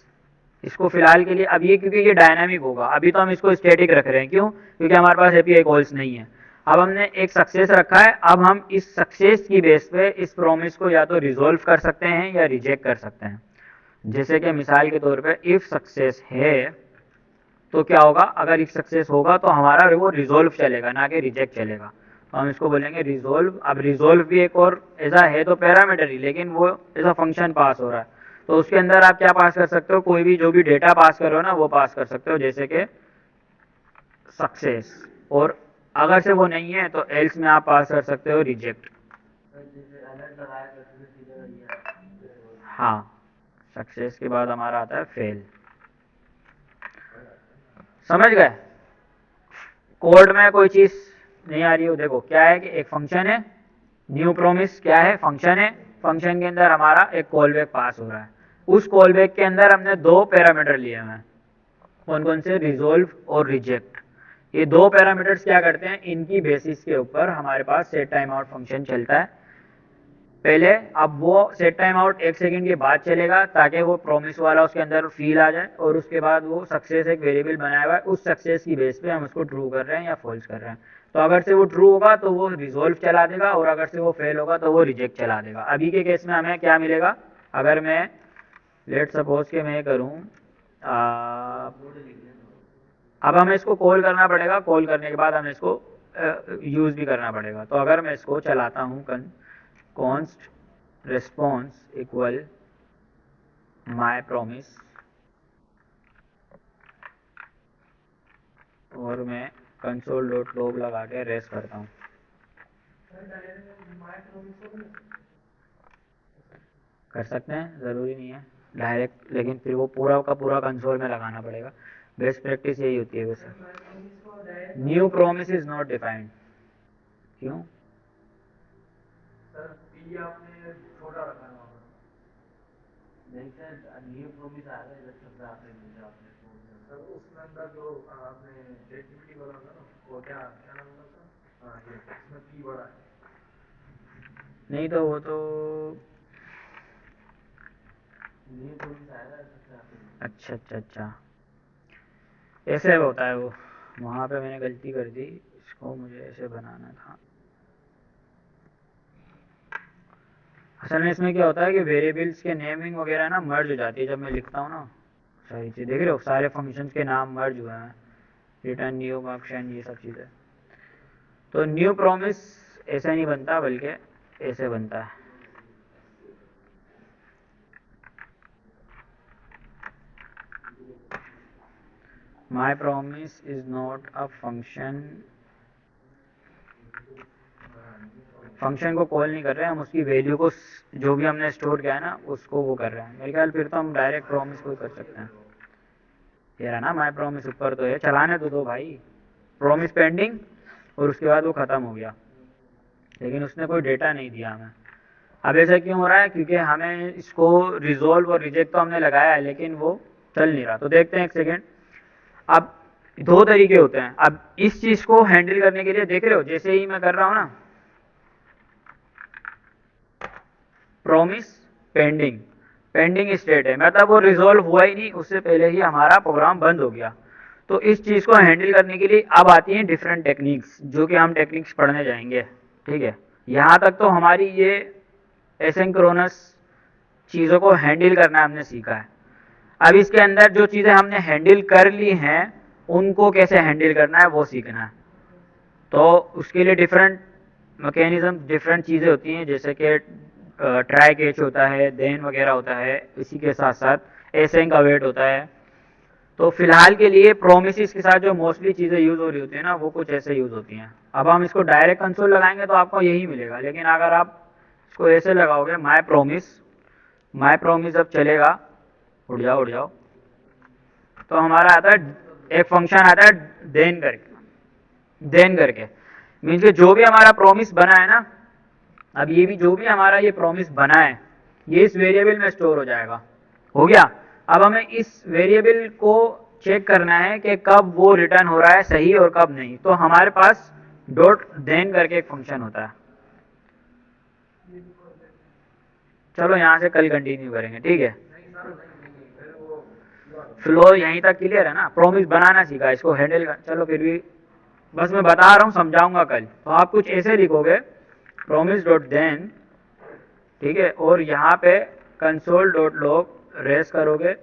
इसको फिलहाल के लिए, अब ये क्योंकि ये डायनामिक होगा, अभी तो हम इसको स्टैटिक रख रहे हैं, क्यों? क्योंकि हमारे पास एपीआई कॉल्स नहीं है। अब हमने एक सक्सेस रखा है, अब हम इस सक्सेस की बेस पे इस प्रॉमिस को या तो रिजोल्व कर सकते हैं या रिजेक्ट कर सकते हैं। जैसे कि मिसाल के तौर पे इफ सक्सेस है तो क्या होगा, अगर इफ सक्सेस होगा तो हमारा वो रिजोल्व चलेगा, ना कि रिजेक्ट चलेगा। तो हम इसको बोलेंगे रिजोल्व। अब रिजोल्व भी एक और ऐसा है तो पैरामीटर ही, लेकिन वो ऐसा फंक्शन पास हो रहा है, तो उसके अंदर आप क्या पास कर सकते हो, कोई भी जो भी डेटा पास करो ना वो पास कर सकते हो, जैसे कि सक्सेस। और अगर से वो नहीं है तो एल्स में आप पास कर सकते हो रिजेक्ट। हाँ, सक्सेस के बाद हमारा आता है फेल। समझ गए? कोड में कोई चीज नहीं आ रही हो, देखो क्या है कि एक फंक्शन है, न्यू प्रोमिस क्या है, फंक्शन है, फंक्शन के अंदर हमारा एक कॉल बैक पास हो रहा है, उस कॉल बैक के अंदर हमने दो पैरामीटर लिए हैं, कौन कौन से, रिजोल्व और रिजेक्ट। ये दो पैरामीटर्स क्या करते हैं, इनकी बेसिस के ऊपर हमारे पास सेट टाइम आउट फंक्शन चलता है। पहले अब वो सेट टाइम आउट 1 सेकंड के बाद चलेगा ताकि वो प्रॉमिस वाला उसके अंदर फील आ जाए, और उसके बाद वो सक्सेस एक वेरिएबल बनाया हुआ है, उस सक्सेस की बेस पे हम उसको ट्रू कर रहे हैं या फॉल्स कर रहे हैं। तो अगर से वो ट्रू होगा तो वो रिजोल्व चला देगा, और अगर से वो फेल होगा तो वो रिजेक्ट चला देगा। अभी के केस में हमें क्या मिलेगा, अगर मैं लेट सपोज के मैं करूँ, अब हमें इसको कॉल करना पड़ेगा, कॉल करने के बाद हमें इसको यूज़ भी करना पड़ेगा। तो अगर मैं इसको चलाता हूँ const response equal my promise, और मैं कंसोल डॉट लॉग लगा के रेस करता हूँ, कर सकते हैं, ज़रूरी नहीं है डायरेक्ट, लेकिन फिर वो पूरा का पूरा कंसोल में लगाना पड़ेगा। बेस्ट प्रैक्टिस यही होती है वैसे। New promise is not defined, क्यों? सर पी आपने छोटा रखा है वहाँ पर। नहीं सर, न्यू प्रोमिस आ रहा है जब शब्द आपने भेजा आपने सर उसमें अंदर जो आपने एक्टिविटी बोला था ना, वो क्या क्या नाम था सर? हाँ ये इसमें पी बड़ा है। नहीं तो वो तो न्यू प्रोमिस आ रहा है शब्द आपने। अच्छा अच्छा अच्छा, ऐसे होता है वो, वहाँ पे मैंने गलती कर दी, इसको मुझे ऐसे बनाना था। असल में इसमें क्या होता है कि वेरिएबल्स के नेमिंग वगैरह ना मर्ज हो जाती है जब मैं लिखता हूँ ना, सारी चीज़ देख रहे हो, सारे फंक्शंस के नाम मर्ज हुए हैं, रिटर्न, न्यू फंक्शन, ये सब चीज़ें। तो न्यू प्रॉमिस ऐसे नहीं बनता, बल्कि ऐसे बनता है। My promise is not a function, function को कॉल नहीं कर रहे हैं हम, उसकी वैल्यू को जो भी हमने स्टोर किया है ना उसको वो कर रहे हैं। मेरे ख्याल फिर तो हम डायरेक्ट प्रॉमिस को ही कर सकते हैं। ये रहा ना माई प्रॉमिस, ऊपर तो है, चलाने तो दो भाई, प्रॉमिस पेंडिंग, और उसके बाद वो ख़त्म हो गया, लेकिन उसने कोई डेटा नहीं दिया हमें। अब ऐसा क्यों हो रहा है, क्योंकि हमें इसको रिजोल्व और रिजेक्ट तो हमने लगाया है लेकिन वो चल नहीं रहा। तो देखते हैं 1 सेकेंड। अब दो तरीके होते हैं, अब इस चीज़ को हैंडल करने के लिए देख रहे हो, जैसे ही मैं कर रहा हूँ ना प्रॉमिस पेंडिंग, पेंडिंग स्टेट है, मतलब वो रिजोल्व हुआ ही नहीं, उससे पहले ही हमारा प्रोग्राम बंद हो गया। तो इस चीज़ को हैंडल करने के लिए अब आती हैं डिफरेंट टेक्निक्स, जो कि हम टेक्निक्स पढ़ने जाएंगे, ठीक है। यहाँ तक तो हमारी ये एसिंक्रोनस चीज़ों को हैंडल करना हमने सीखा है। अब इसके अंदर जो चीज़ें हमने हैंडल कर ली हैं उनको कैसे हैंडल करना है वो सीखना है। तो उसके लिए डिफरेंट मैकेनिज्म, डिफरेंट चीज़ें होती हैं, जैसे कि ट्राई कैच होता है, देन वगैरह होता है, इसी के साथ साथ एसेंक अवेट होता है। तो फिलहाल के लिए प्रोमिसेस के साथ जो मोस्टली चीज़ें यूज़ हो रही होती है ना वो कुछ ऐसे यूज़ होती हैं। अब हम इसको डायरेक्ट कंसोल लगाएंगे तो आपको यही मिलेगा, लेकिन अगर आप इसको ऐसे लगाओगे माई प्रोमिस जब चलेगा, उड़ जाओ उड़ जाओ, तो हमारा आता है एक फंक्शन आता है देन करके मीन्स कि जो भी हमारा प्रॉमिस बना है ना, अब ये भी जो भी हमारा ये प्रॉमिस बना है ये इस वेरिएबल में स्टोर हो जाएगा, हो गया। अब हमें इस वेरिएबल को चेक करना है कि कब वो रिटर्न हो रहा है सही और कब नहीं। तो हमारे पास डॉट देन करके एक फंक्शन होता है। चलो यहाँ से कल कंटिन्यू करेंगे, ठीक है। फ्लो यहीं तक क्लियर है ना, प्रॉमिस बनाना सीखा, इसको हैंडल कर, चलो फिर भी बस मैं बता रहा हूँ, समझाऊंगा कल। तो आप कुछ ऐसे लिखोगे प्रॉमिस डॉट देन, ठीक है, और यहाँ पे कंसोल डॉट लॉग रेस करोगे,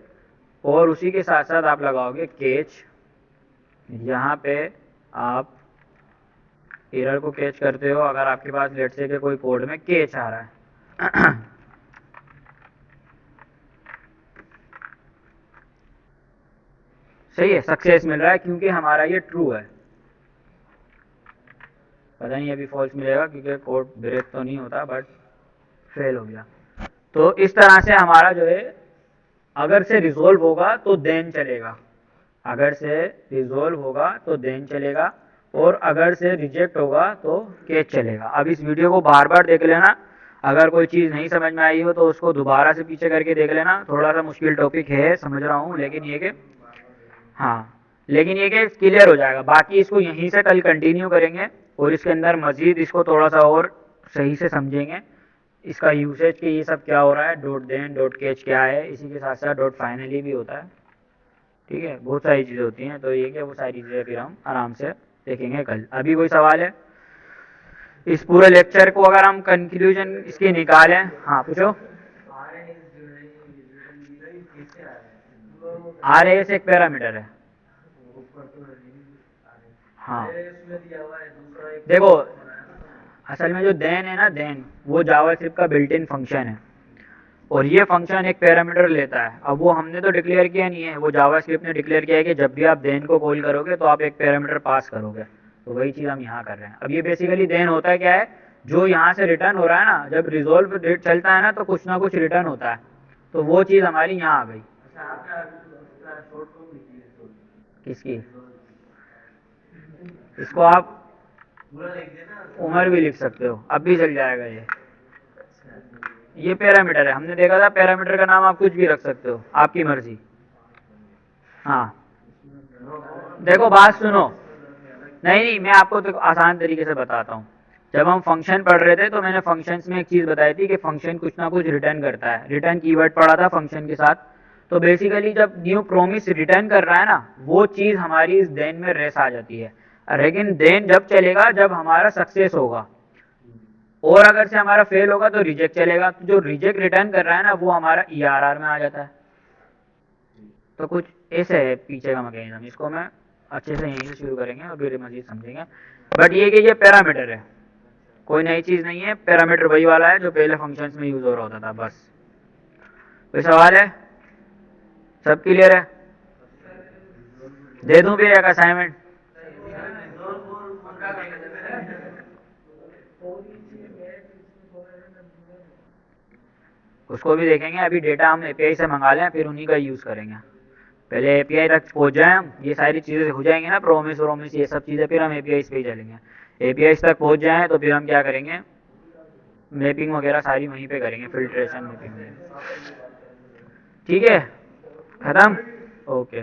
और उसी के साथ साथ आप लगाओगे केच, यहाँ पे आप एरर को कैच करते हो अगर आपके पास लेट से के कोई कोड में कैच आ रहा है। सही है, सक्सेस मिल रहा है क्योंकि हमारा ये ट्रू है। पता नहीं अभी फॉल्स मिलेगा क्योंकि कोड ब्रेक तो नहीं होता, बट फेल हो गया। तो इस तरह से हमारा जो है अगर से रिजोल्व होगा तो देन चलेगा, अगर से रिजोल्व होगा तो देन चलेगा, और अगर से रिजेक्ट होगा तो कैच चलेगा। अब इस वीडियो को बार बार देख लेना, अगर कोई चीज़ नहीं समझ में आई हो तो उसको दोबारा से पीछे करके देख लेना। थोड़ा सा मुश्किल टॉपिक है समझ रहा हूँ, लेकिन ये कि हाँ, लेकिन ये कि क्लियर हो जाएगा। बाकी इसको यहीं से कल कंटिन्यू करेंगे और इसके अंदर मज़ीद इसको थोड़ा सा और सही से समझेंगे, इसका यूसेज कि ये सब क्या हो रहा है, डॉट देन डॉट कैच क्या है, इसी के साथ साथ डॉट फाइनली भी होता है। ठीक है, बहुत सारी चीज़ें होती हैं, तो ये क्या वो सारी चीज़ें फिर हम आराम से देखेंगे कल। अभी कोई सवाल है इस पूरे लेक्चर को अगर हम कंक्लूजन इसकी निकालें? हाँ पूछो। आर एस एक पैरामीटर है। हाँ देखो, असल में जो देन है ना, देन वो जावास्क्रिप्ट का बिल्ट इन फंक्शन है, और ये फंक्शन एक पैरामीटर लेता है। अब वो हमने तो डिक्लेयर किया नहीं है, वो जावास्क्रिप्ट ने डिक्लेयर किया है कि जब भी आप देन को कॉल करोगे तो आप एक पैरामीटर पास करोगे। तो वही चीज़ हम यहाँ कर रहे हैं। अब ये बेसिकली देन होता है क्या है, जो यहाँ से रिटर्न हो रहा है ना, जब रिजोल्व चलता है ना तो कुछ ना कुछ रिटर्न होता है, तो वो चीज़ हमारी यहाँ आ गई। किसकी? इसको आप उम्र भी लिख सकते हो, अब भी चल जाएगा। ये पैरामीटर है, हमने देखा था पैरामीटर का नाम आप कुछ भी रख सकते हो, आपकी मर्जी। हाँ देखो बात सुनो, नहीं मैं आपको तो आसान तरीके से बताता हूँ। जब हम फंक्शन पढ़ रहे थे तो मैंने फंक्शंस में एक चीज़ बताई थी कि फंक्शन कुछ ना कुछ रिटर्न करता है। रिटर्न कीवर्ड पढ़ा था फंक्शन के साथ। तो बेसिकली जब न्यू प्रोमिस रिटर्न कर रहा है ना, वो चीज़ हमारी इस देन में रेस आ जाती है। लेकिन देन जब चलेगा जब हमारा सक्सेस होगा, और अगर से हमारा फेल होगा तो रिजेक्ट चलेगा। तो जो रिजेक्ट रिटर्न कर रहा है ना वो हमारा ERR में आ जाता है। तो कुछ ऐसे है पीछे का मैकेनिज्म, इसको मैं अच्छे से यहीं से शुरू करेंगे और फिर मजीद समझेंगे। बट ये कि ये पैरामीटर है, कोई नई चीज़ नहीं है। पैरामीटर वही वाला है जो पहले फंक्शंस में यूज़ हो रहा होता था, बस। कोई सवाल है? सब क्लियर है? दे दूं फिर एक असाइनमेंट? उसको भी देखेंगे। अभी डेटा हम API से मंगा लें, फिर उन्हीं का यूज़ करेंगे। पहले API तक पहुँच जाए हम, ये सारी चीज़ें हो जाएंगी ना, प्रोमिस व्रोमिस ये सब चीज़ें, फिर हम APIs पे ही चलेंगे। APIs तक पहुँच जाएँ तो फिर हम क्या करेंगे, मैपिंग वगैरह सारी वहीं पे करेंगे, फिल्ट्रेशन मैपिंग। ठीक है, ख़त्म? ओके।